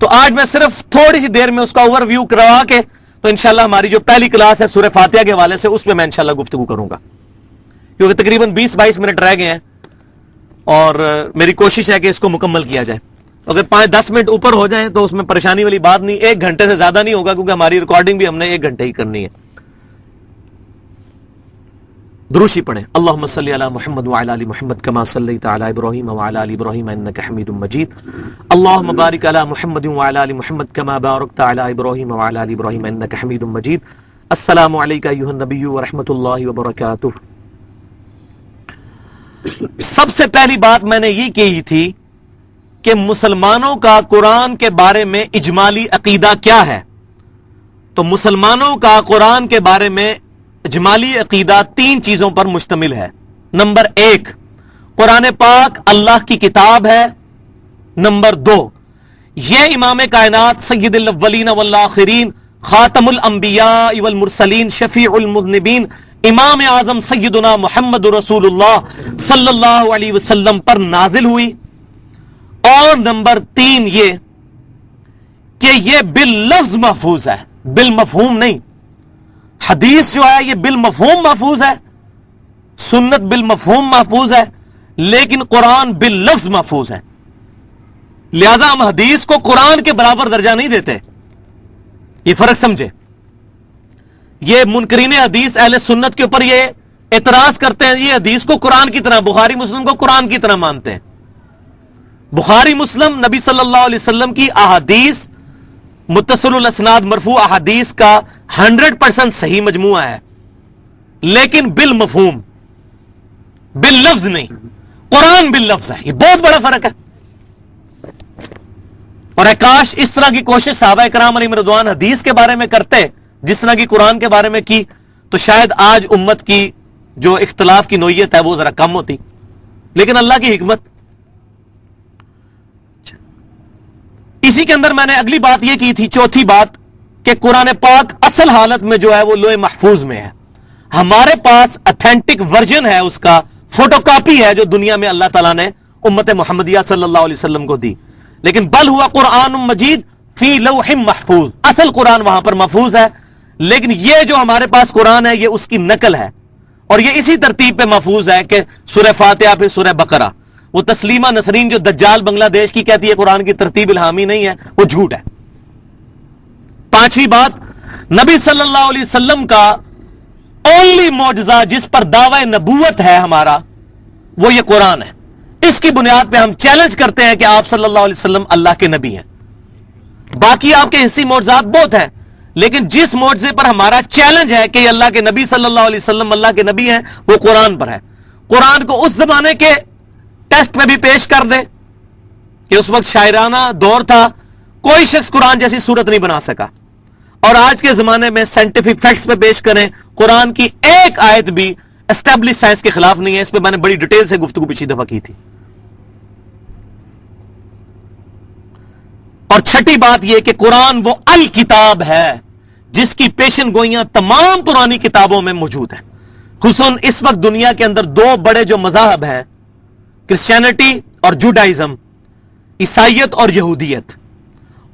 تو آج میں صرف تھوڑی سی دیر میں اس کا اوور ویو کروا کے, تو انشاءاللہ ہماری جو پہلی کلاس ہے سورہ فاتحہ کے حوالے سے, اس میں انشاءاللہ گفتگو کروں گا, کیونکہ تقریباً 20-22 منٹ رہ گئے ہیں اور میری کوشش ہے کہ اس کو مکمل کیا جائے. اگر 5-10 منٹ اوپر ہو جائیں تو اس میں پریشانی والی بات نہیں, 1 گھنٹے سے زیادہ نہیں ہوگا, کیونکہ ہماری ریکارڈنگ بھی ہم نے 1 گھنٹے ہی کرنی ہے. دروشی پڑھیں. اللہم صلی علی محمد وعلی آل محمد کما صلیت علی ابراہیم وعلی آل ابراہیم انک حمید مجید. اللہم بارک علی محمد وعلی آل محمد کما بارکت علی ابراہیم وعلی آل ابراہیم انک حمید مجید. السلام علیکم ایھا النبی ورحمۃ اللہ وبرکاتہ. سب سے پہلی بات میں نے یہ کہی تھی کہ مسلمانوں کا قرآن کے بارے میں اجمالی عقیدہ کیا ہے. تو مسلمانوں کا قرآن کے بارے میں اجمالی عقیدہ 3 چیزوں پر مشتمل ہے. نمبر 1, قرآن پاک اللہ کی کتاب ہے. نمبر 2, یہ امام کائنات سید الاولین والآخرین خاتم الانبیاء والمرسلین شفیع المذنبین امام اعظم سیدنا محمد رسول اللہ صلی اللہ علیہ وسلم پر نازل ہوئی، اور نمبر 3 یہ کہ یہ باللفظ محفوظ ہے، بالمفہوم نہیں۔ حدیث جو ہے یہ بالمفہوم محفوظ ہے، سنت بالمفہوم محفوظ ہے، لیکن قرآن باللفظ محفوظ ہے۔ لہذا ہم حدیث کو قرآن کے برابر درجہ نہیں دیتے، یہ فرق سمجھے۔ یہ منکرین حدیث اہل سنت کے اوپر یہ اعتراض کرتے ہیں، یہ حدیث کو قرآن کی طرح، بخاری مسلم کو قرآن کی طرح مانتے ہیں۔ بخاری مسلم نبی صلی اللہ علیہ وسلم کی احادیث، متصل الاسناد مرفوع احادیث کا 100% صحیح مجموعہ ہے، لیکن بالمفہوم، باللفظ نہیں۔ قرآن باللفظ ہے، یہ بہت بڑا فرق ہے۔ اور کاش اس طرح کی کوشش صحابہ کرام علیہم رضوان حدیث کے بارے میں کرتے جس طرح کی قرآن کے بارے میں کی، تو شاید آج امت کی جو اختلاف کی نوعیت ہے وہ ذرا کم ہوتی، لیکن اللہ کی حکمت۔ اسی کے اندر میں نے اگلی بات یہ کی تھی، چوتھی بات، کہ قرآن پاک اصل حالت میں جو ہے وہ لوح محفوظ میں ہے، ہمارے پاس اتھینٹک ورژن ہے، اس کا فوٹو کاپی ہے جو دنیا میں اللہ تعالیٰ نے امت محمدیہ صلی اللہ علیہ وسلم کو دی، لیکن بل ہوا قرآن مجید فی لوح محفوظ، اصل قرآن وہاں پر محفوظ ہے، لیکن یہ جو ہمارے پاس قرآن ہے یہ اس کی نقل ہے، اور یہ اسی ترتیب پہ محفوظ ہے کہ سورہ فاتحہ پھر سورہ بقرہ۔ وہ تسلیمہ نسرین جو دجال بنگلہ دیش کی کہتی ہے قرآن کی ترتیب الہامی نہیں ہے، وہ جھوٹ ہے۔ پانچویں بات، نبی صلی اللہ علیہ وسلم کا اونلی معجزہ جس پر دعوی نبوت ہے ہمارا، وہ یہ قرآن ہے۔ اس کی بنیاد پہ ہم چیلنج کرتے ہیں کہ آپ صلی اللہ علیہ وسلم اللہ کے نبی ہیں۔ باقی آپ کے حصی معجزات بہت ہیں، لیکن جس معجزے پر ہمارا چیلنج ہے کہ یہ اللہ کے نبی صلی اللہ علیہ وسلم اللہ کے نبی ہیں، وہ قرآن پر ہے۔ قرآن کو اس زمانے کے ٹیسٹ میں بھی پیش کر دیں کہ اس وقت شاعرانہ دور تھا، کوئی شخص قرآن جیسی صورت نہیں بنا سکا، اور آج کے زمانے میں سائنٹیفک فیکٹس پہ پیش کریں، قرآن کی ایک آیت بھی اسٹیبلش سائنس کے خلاف نہیں ہے۔ اس پہ میں نے بڑی ڈیٹیل سے گفتگو پچھلی دفعہ کی تھی۔ اور چھٹی بات یہ کہ قرآن وہ الکتاب ہے جس کی پیشن گوئیاں تمام پرانی کتابوں میں موجود ہیں۔ خصوصاً اس وقت دنیا کے اندر دو بڑے جو مذاہب ہیں، کرسچینٹی اور جوڈائزم، عیسائیت اور یہودیت،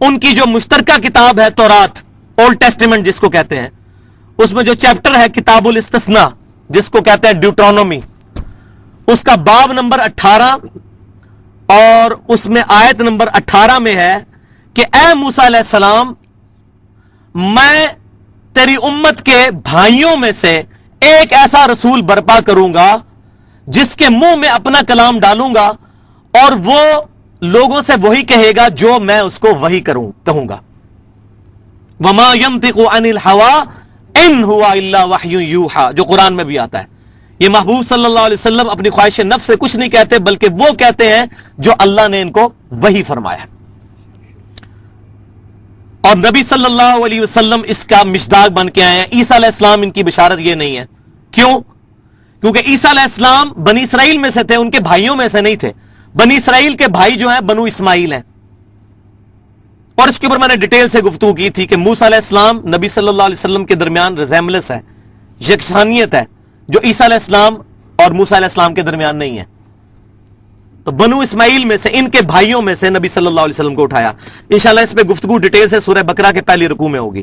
ان کی جو مشترکہ کتاب ہے تورات، اولڈ ٹیسٹیمنٹ جس کو کہتے ہیں، اس میں جو چیپٹر ہے کتاب الاستثناء جس کو کہتے ہیں ڈیوٹرونومی، اس کا باب نمبر 18 اور اس میں آیت نمبر 18 میں ہے کہ اے موسیٰ علیہ السلام، میں تیری امت کے بھائیوں میں سے ایک ایسا رسول برپا کروں گا جس کے منہ میں اپنا کلام ڈالوں گا، اور وہ لوگوں سے وہی کہے گا جو میں اس کو وہی کہوں گا۔ وما ينطق عن الهوى ان هو الا وحی یوحى، جو قرآن میں بھی آتا ہے۔ یہ محبوب صلی اللہ علیہ وسلم اپنی خواہش نفس سے کچھ نہیں کہتے، بلکہ وہ کہتے ہیں جو اللہ نے ان کو وحی فرمایا۔ اور نبی صلی اللہ علیہ وسلم اس کا مصداق بن کے آئے ہیں۔ عیسیٰ علیہ السلام ان کی بشارت یہ نہیں ہے۔ کیوں؟ کیونکہ عیسیٰ علیہ السلام بنی اسرائیل میں سے تھے، ان کے بھائیوں میں سے نہیں تھے۔ بنی اسرائیل کے بھائی جو ہیں بنو اسماعیل ہیں، اور اس کے اوپر میں نے ڈیٹیل سے گفتگو کی تھی کہ موسیٰ علیہ السلام نبی صلی اللہ علیہ وسلم کے درمیان ریزیمبلنس ہے، یکسانیت ہے، جو عیسیٰ علیہ السلام اور موسیٰ علیہ السلام کے درمیان نہیں ہے۔ تو بنو اسماعیل میں سے، ان کے بھائیوں میں سے نبی صلی اللہ علیہ وسلم کو اٹھایا۔ انشاءاللہ اس پہ گفتگو ڈیٹیل سے سورہ بقرہ کے پہلی رکوع میں ہوگی۔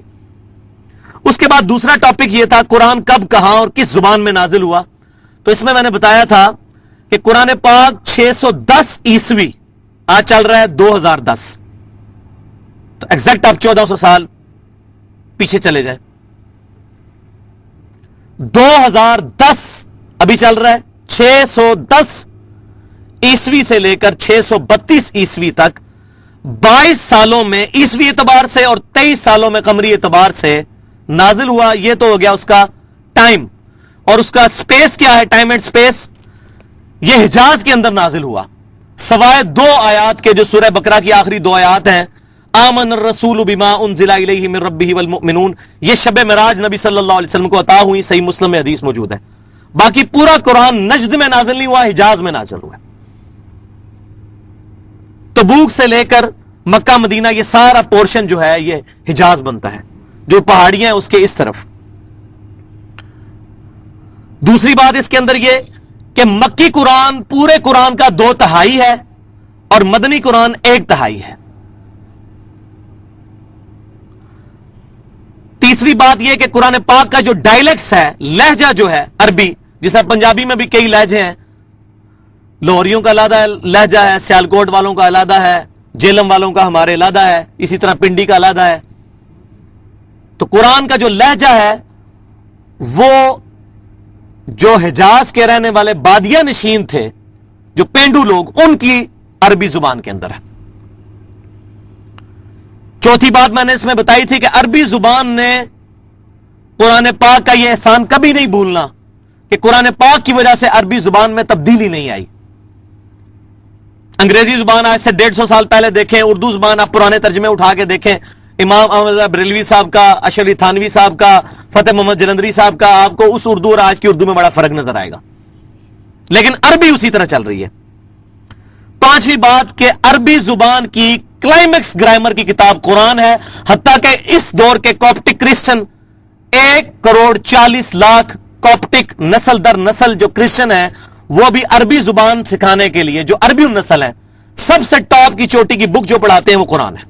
اس کے بعد دوسرا ٹاپک یہ تھا قرآن کب، کہاں اور کس زبان میں نازل ہوا۔ تو اس میں نے بتایا تھا کہ قرآن پاک 610 عیسوی، آج چل رہا ہے 2010، تو ایگزیکٹ آپ 1400 سال پیچھے چلے جائیں۔ 2010 ابھی چل رہا ہے، 610 عیسوی سے لے کر 632 عیسوی تک 22 سالوں میں عیسوی اعتبار سے اور 23 سالوں میں قمری اعتبار سے نازل ہوا۔ یہ تو ہو گیا اس کا ٹائم، اور اس کا سپیس کیا ہے، ٹائم اینڈ سپیس۔ یہ حجاز کے اندر نازل ہوا، سوائے 2 آیات کے جو سورہ بقرہ کی آخری 2 آیات ہیں، آمن الرسول بما انزل الیہ من ربہ والمؤمنون، یہ شب معراج نبی صلی اللہ علیہ وسلم کو عطا ہوئی، صحیح مسلم میں حدیث موجود ہے۔ باقی پورا قرآن نجد میں نازل نہیں ہوا، حجاز میں نازل ہوا۔ تبوک سے لے کر مکہ مدینہ یہ سارا پورشن جو ہے یہ حجاز بنتا ہے، جو پہاڑیاں ہیں اس کے اس طرف۔ دوسری بات اس کے اندر یہ کہ مکی قرآن پورے قرآن کا 2/3 ہے اور مدنی قرآن 1/3 ہے. تیسری بات یہ کہ قرآن پاک کا جو ڈائلیکٹس ہے، لہجہ جو ہے عربی، جیسا پنجابی میں بھی کئی لہجے ہیں، لاہوریوں کا علیحدہ لہجہ ہے، سیالکوٹ والوں کا علیحدہ ہے، جیلم والوں کا ہمارے علیحدہ ہے، اسی طرح پنڈی کا علیحدہ ہے. تو قرآن کا جو لہجہ ہے وہ جو حجاز کے رہنے والے بادیہ نشین تھے، جو پینڈو لوگ، ان کی عربی زبان کے اندر ہے. چوتھی بات میں نے اس میں بتائی تھی کہ عربی زبان نے قرآن پاک کا یہ احسان کبھی نہیں بھولنا کہ قرآن پاک کی وجہ سے عربی زبان میں تبدیلی نہیں آئی. انگریزی زبان آج سے 150 سال پہلے دیکھیں، اردو زبان آپ پرانے ترجمے اٹھا کے دیکھیں، امام احمد بریلوی صاحب کا، اشرف تھانوی صاحب کا، فتح محمد جلندری صاحب کا، آپ کو اس اردو اور آج کی اردو میں بڑا فرق نظر آئے گا، لیکن عربی اسی طرح چل رہی ہے. پانچویں بات کہ عربی زبان کی کلائمیکس گرامر کی کتاب قرآن ہے، حتیٰ کہ اس دور کے کاپٹک کرسچن 1,40,00,000 کاپٹک نسل در نسل جو کرسچن ہیں، وہ بھی عربی زبان سکھانے کے لیے، جو عربی النسل ہیں، سب سے ٹاپ کی چوٹی کی بک جو پڑھاتے ہیں وہ قرآن ہے.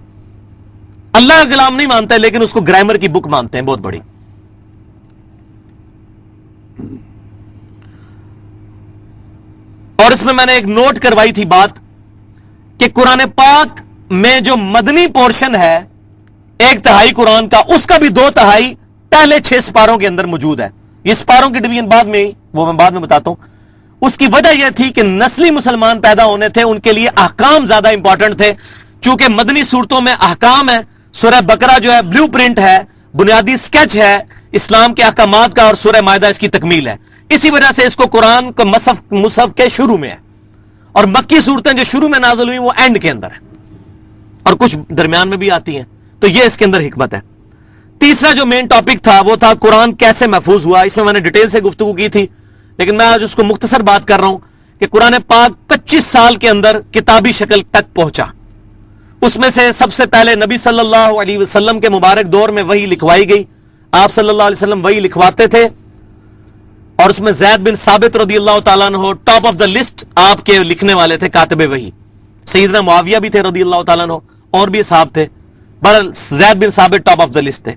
اللہ کا کلام نہیں مانتے لیکن اس کو گرامر کی بک مانتے ہیں، بہت بڑی. اور اس میں میں نے ایک نوٹ کروائی تھی بات کہ قرآن پاک میں جو مدنی پورشن ہے 1/3 قرآن کا، اس کا بھی 2/3 پہلے 6 سپاروں کے اندر موجود ہے. یہ سپاروں کی ڈویژن بعد میں، وہ میں بعد میں بتاتا ہوں. اس کی وجہ یہ تھی کہ نسلی مسلمان پیدا ہونے تھے، ان کے لیے احکام زیادہ امپورٹنٹ تھے. چونکہ مدنی صورتوں میں احکام ہے، سورہ بقرہ جو ہے بلیو پرنٹ ہے، بنیادی سکیچ ہے اسلام کے احکامات کا، اور سورہ مائدہ اس کی تکمیل ہے. اسی وجہ سے اس کو قرآن کا مصحف کے شروع میں ہے، اور مکی صورتیں جو شروع میں نازل ہوئی وہ اینڈ کے اندر ہے، اور کچھ درمیان میں بھی آتی ہیں. تو یہ اس کے اندر حکمت ہے. تیسرا جو مین ٹاپک تھا وہ تھا قرآن کیسے محفوظ ہوا. اس میں نے ڈیٹیل سے گفتگو کی تھی، لیکن میں آج اس کو مختصر بات کر رہا ہوں کہ قرآن پاک 25 سال کے اندر کتابی شکل تک پہنچا. اس میں سے سب سے پہلے نبی صلی اللہ علیہ وسلم کے مبارک دور میں وحی لکھوائی گئی. آپ صلی اللہ علیہ وسلم وحی لکھواتے تھے، اور اس میں زید بن ثابت رضی اللہ تعالیٰ عنہ ٹاپ آف دا لسٹ آپ کے لکھنے والے تھے، کاتب وحی. سیدنا معاویہ بھی تھے رضی اللہ تعالیٰ عنہ، اور بھی صحاب تھے، بہرحال زید بن ثابت ٹاپ آف دا لسٹ تھے.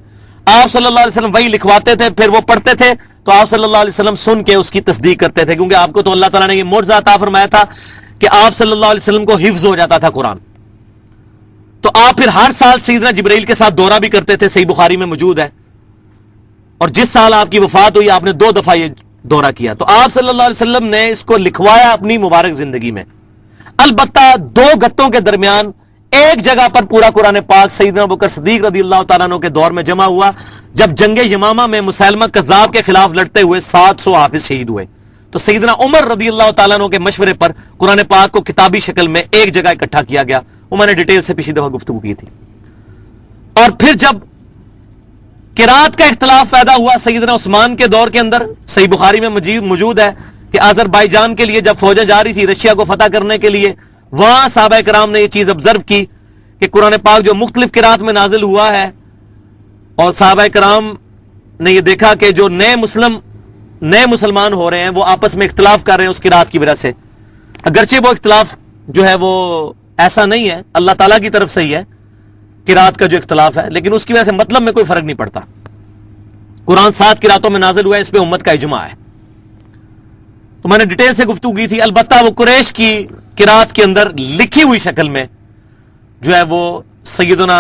آپ صلی اللہ علیہ وسلم وحی لکھواتے تھے، پھر وہ پڑھتے تھے تو آپ صلی اللہ علیہ وسلم سن کے اس کی تصدیق کرتے تھے، کیونکہ آپ کو تو اللہ تعالیٰ نے یہ معجزہ عطا فرمایا تھا کہ آپ صلی اللہ علیہ وسلم کو حفظ ہو جاتا تھا قرآن. تو آپ پھر ہر سال سیدنا جبرائیل کے ساتھ دورہ بھی کرتے تھے، صحیح بخاری میں موجود ہے. اور جس سال آپ کی وفات ہوئی آپ نے 2 دفعہ یہ دورہ کیا. تو آپ صلی اللہ علیہ وسلم نے اس کو لکھوایا اپنی مبارک زندگی میں. البتہ 2 گتوں کے درمیان ایک جگہ پر پورا قرآن پاک سیدنا ابوبکر صدیق رضی اللہ تعالیٰ عنہ کے دور میں جمع ہوا، جب جنگ یمامہ میں مسلمہ کذاب کے خلاف لڑتے ہوئے 700 حافظ شہید ہوئے. تو سیدنا عمر رضی اللہ تعالیٰ عنہ کے مشورے پر قرآن پاک کو کتابی شکل میں ایک جگہ اکٹھا کیا گیا. وہ میں نے ڈیٹیل سے پچھلی دفعہ گفتگو کی تھی. اور پھر جب قرات کا اختلاف پیدا ہوا سیدنا عثمان کے دور کے اندر، صحیح بخاری میں موجود ہے کہ آذربائیجان کے لیے جب فوجیں جا رہی تھی رشیا کو فتح کرنے کے لیے، وہاں صحابہ کرام نے یہ چیز آبزرو کی کہ قرآن پاک جو مختلف قرات میں نازل ہوا ہے، اور صحابہ کرام نے یہ دیکھا کہ جو نئے مسلمان ہو رہے ہیں وہ آپس میں اختلاف کر رہے ہیں اس قرات کی وجہ سے. اگرچہ وہ اختلاف جو ہے وہ ایسا نہیں ہے، اللہ تعالیٰ کی طرف سے ہی ہے قرات کا جو اختلاف ہے، لیکن اس کی وجہ سے مطلب میں کوئی فرق نہیں پڑتا. قرآن 7 قراتوں میں نازل ہوا ہے، اس پہ امت کا اجماع ہے. تو میں نے ڈیٹیل سے گفتگو کی تھی. البتہ وہ قریش کی قرات کے اندر لکھی ہوئی شکل میں جو ہے وہ سیدنا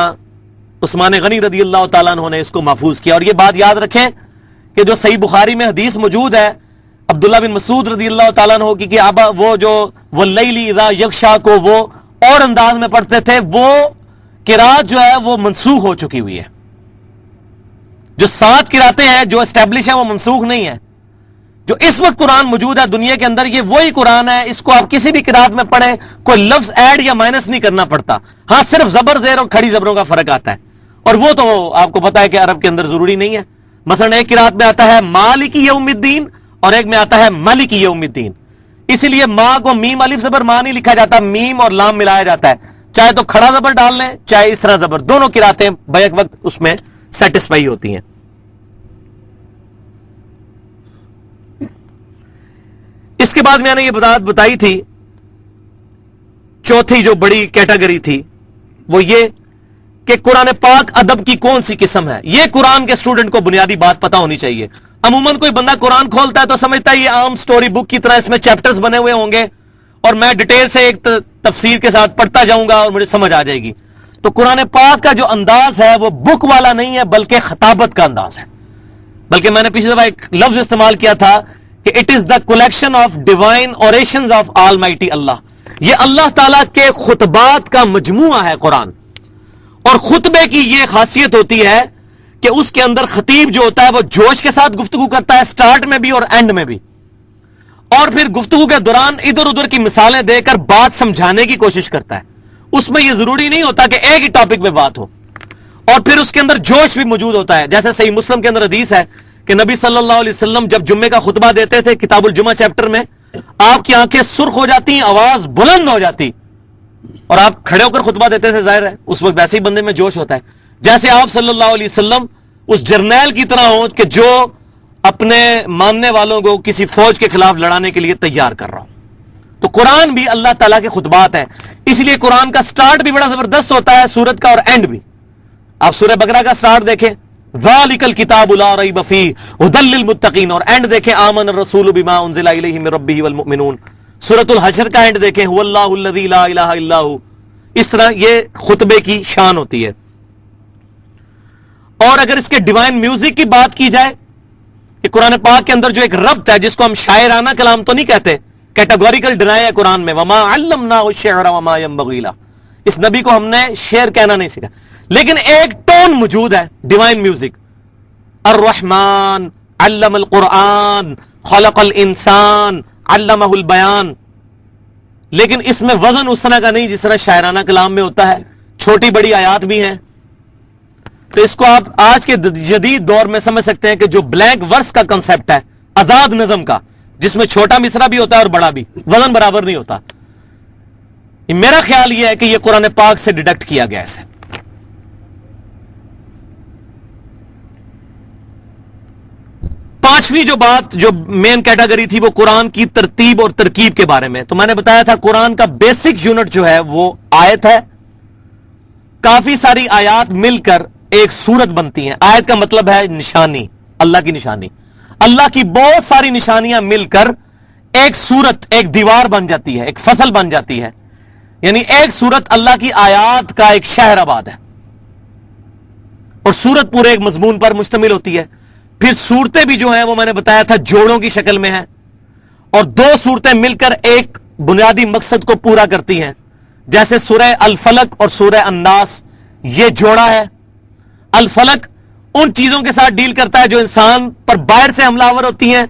عثمان غنی رضی اللہ تعالیٰ عنہ نے اس کو محفوظ کیا. اور یہ بات یاد رکھیں کہ جو صحیح بخاری میں حدیث موجود ہے عبداللہ بن مسعود رضی اللہ تعالیٰ عنہ کی کہ ابا وہ جو واللیل اذا یغشا کو وہ اور انداز میں پڑھتے تھے، وہ قرات جو ہے وہ منسوخ ہو چکی ہوئی ہے. جو 7 قراتیں ہیں جو اسٹیبلش ہیں وہ منسوخ نہیں ہے. جو اس وقت قرآن موجود ہے دنیا کے اندر یہ وہی قرآن ہے. اس کو آپ کسی بھی قرات میں پڑھیں، کوئی لفظ ایڈ یا مائنس نہیں کرنا پڑتا. ہاں صرف زبر زیر اور کھڑی زبروں کا فرق آتا ہے، اور وہ تو آپ کو پتا ہے کہ عرب کے اندر ضروری نہیں ہے. مثلا ایک قرات میں آتا ہے مالک یوم الدین اور ایک میں آتا ہے ملک یوم الدین. اسی لیے ماں کو میم الف زبر ماں نہیں لکھا جاتا، میم اور لام ملایا جاتا ہے. چاہے تو کھڑا زبر ڈال لیں چاہے اس طرح زبر، دونوں قراتیں بیک وقت اس میں سیٹسفائی ہوتی ہیں. اس کے بعد میں نے یہ بات بتائی تھی، چوتھی جو بڑی کیٹیگری تھی وہ یہ کہ قرآن پاک ادب کی کون سی قسم ہے. یہ قرآن کے اسٹوڈنٹ کو بنیادی بات پتا ہونی چاہیے. عموماً کوئی بندہ قرآن کھولتا ہے تو سمجھتا ہے یہ عام سٹوری بک کی طرح اس میں چیپٹرز بنے ہوئے ہوں گے اور میں ڈیٹیل سے ایک تفسیر کے ساتھ پڑھتا جاؤں گا اور مجھے سمجھ آ جائے گی. تو قرآن پاک کا جو انداز ہے وہ بک والا نہیں ہے بلکہ خطابت کا انداز ہے. بلکہ میں نے پچھلی دفعہ ایک لفظ استعمال کیا تھا کہ it is the collection of divine orations of almighty Allah. یہ اللہ تعالیٰ کے خطبات کا مجموعہ ہے قرآن. اور خطبے کی یہ خاصیت ہوتی ہے کہ اس کے اندر خطیب جو ہوتا ہے وہ جوش کے ساتھ گفتگو کرتا ہے، سٹارٹ میں بھی اور اینڈ میں بھی، اور پھر گفتگو کے دوران ادھر ادھر کی مثالیں دے کر بات سمجھانے کی کوشش کرتا ہے. اس میں یہ ضروری نہیں ہوتا کہ ایک ہی ٹاپک پہ بات ہو، اور پھر اس کے اندر جوش بھی موجود ہوتا ہے. جیسے صحیح مسلم کے اندر حدیث ہے کہ نبی صلی اللہ علیہ وسلم جب جمعے کا خطبہ دیتے تھے کتاب الجمعہ چیپٹر میں، آپ کی آنکھیں سرخ ہو جاتی ہیں، آواز بلند ہو جاتی، اور آپ کھڑے ہو کر خطبہ دیتے تھے. ظاہر ہے اس وقت ویسے ہی بندے میں جوش ہوتا ہے، جیسے آپ صلی اللہ علیہ وسلم اس جرنیل کی طرح ہو کہ جو اپنے ماننے والوں کو کسی فوج کے خلاف لڑانے کے لیے تیار کر رہا ہوں. تو قرآن بھی اللہ تعالیٰ کے خطبات ہیں. اس لیے قرآن کا سٹارٹ بھی بڑا زبردست ہوتا ہے سورت کا، اور اینڈ بھی. آپ سورہ بقرہ کا سٹارٹ دیکھیں، ذالک الکتاب لا ریب فیہ ھدی للمتقین، اور اینڈ دیکھیں آمن الرسول بما انزل الیہ من ربہ والمؤمنون. سورۃ الحشر کا اینڈ دیکھیں هو اللہ الذی لا الہ الا ھو. اس طرح یہ خطبے کی شان ہوتی ہے. اور اگر اس کے ڈیوائن میوزک کی بات کی جائے کہ قرآن پاک کے اندر جو ایک ربط ہے جس کو ہم شاعرانہ کلام تو نہیں کہتے، کیٹیگوریکل ڈینائی ہے قرآن میں، وما علمناہ الشعر وما ينبغی لہ. اس نبی کو ہم نے شعر کہنا نہیں سکھا، لیکن ایک ٹون موجود ہے ڈیوائن میوزک. الرحمن علم القرآن خلق الانسان علمہ البیان. لیکن اس میں وزن اس طرح کا نہیں جس طرح شاعرانہ کلام میں ہوتا ہے. چھوٹی بڑی آیات بھی ہیں. تو اس کو آپ آج کے جدید دور میں سمجھ سکتے ہیں کہ جو بلینک ورس کا کنسپٹ ہے آزاد نظم کا، جس میں چھوٹا مصرع بھی ہوتا ہے اور بڑا بھی، وزن برابر نہیں ہوتا. میرا خیال یہ ہے کہ یہ قرآن پاک سے ڈیڈکٹ کیا گیا ہے. پانچویں جو بات جو مین کیٹیگری تھی وہ قرآن کی ترتیب اور ترکیب کے بارے میں. تو میں نے بتایا تھا قرآن کا بیسک یونٹ جو ہے وہ آیت ہے. کافی ساری آیات مل کر ایک سورت بنتی ہیں. آیت کا مطلب ہے نشانی، اللہ کی نشانی. اللہ کی بہت ساری نشانیاں مل کر ایک سورت، ایک دیوار بن جاتی ہے، ایک فصل بن جاتی ہے. یعنی ایک سورت اللہ کی آیات کا ایک شہر آباد ہے، اور سورت پورے ایک مضمون پر مشتمل ہوتی ہے. پھر صورتیں بھی جو ہیں وہ میں نے بتایا تھا جوڑوں کی شکل میں ہیں، اور دو صورتیں مل کر ایک بنیادی مقصد کو پورا کرتی ہیں. جیسے سورہ الفلق اور سورہ الناس، یہ جوڑا ہے. الفلق ان چیزوں کے ساتھ ڈیل کرتا ہے جو انسان پر باہر سے حملہ آور ہوتی ہیں،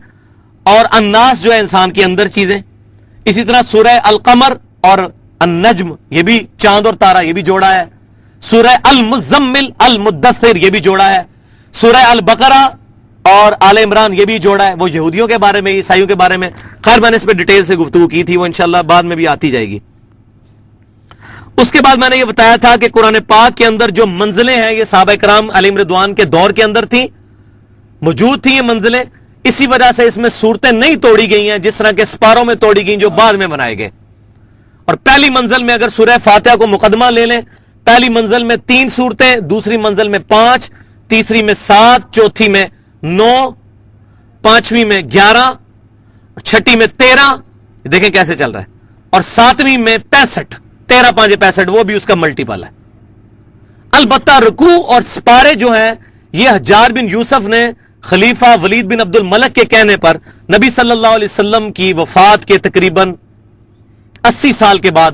اور الناس جو ہے انسان کے اندر چیزیں. اسی طرح سورہ القمر اور النجم، یہ بھی چاند اور تارا، یہ بھی جوڑا ہے. سورہ المزمل المدثر، یہ بھی جوڑا ہے. سورہ البقرہ اور آل عمران، یہ بھی جوڑا ہے. وہ یہودیوں کے بارے میں، عیسائیوں کے بارے میں، خیر میں نے اس پہ ڈیٹیل سے گفتگو کی تھی، وہ انشاءاللہ بعد میں بھی آتی جائے گی. اس کے بعد میں نے یہ بتایا تھا کہ قرآن پاک کے اندر جو منزلیں ہیں یہ صحابہ کرام علیہم رضوان کے دور کے اندر تھیں، موجود تھیں یہ منزلیں. اسی وجہ سے اس میں صورتیں نہیں توڑی گئی ہیں جس طرح کے سپاروں میں توڑی گئیں جو بعد میں بنائے گئے. اور پہلی منزل میں اگر سورہ فاتحہ کو مقدمہ لے لیں، پہلی منزل میں 3 صورتیں، دوسری منزل میں 5، تیسری میں 7، چوتھی میں 9، پانچویں میں 11، چھٹی میں 13، دیکھیں کیسے چل رہا ہے، اور 7ویں میں 65، 13 5 65، وہ بھی اس کا ملٹیپل ہے. البتہ رکوع اور سپارے جو ہیں یہ حجاج بن یوسف نے خلیفہ ولید بن عبد الملک کے کہنے پر نبی صلی اللہ علیہ وسلم کی وفات کے تقریباً 80 سال کے بعد،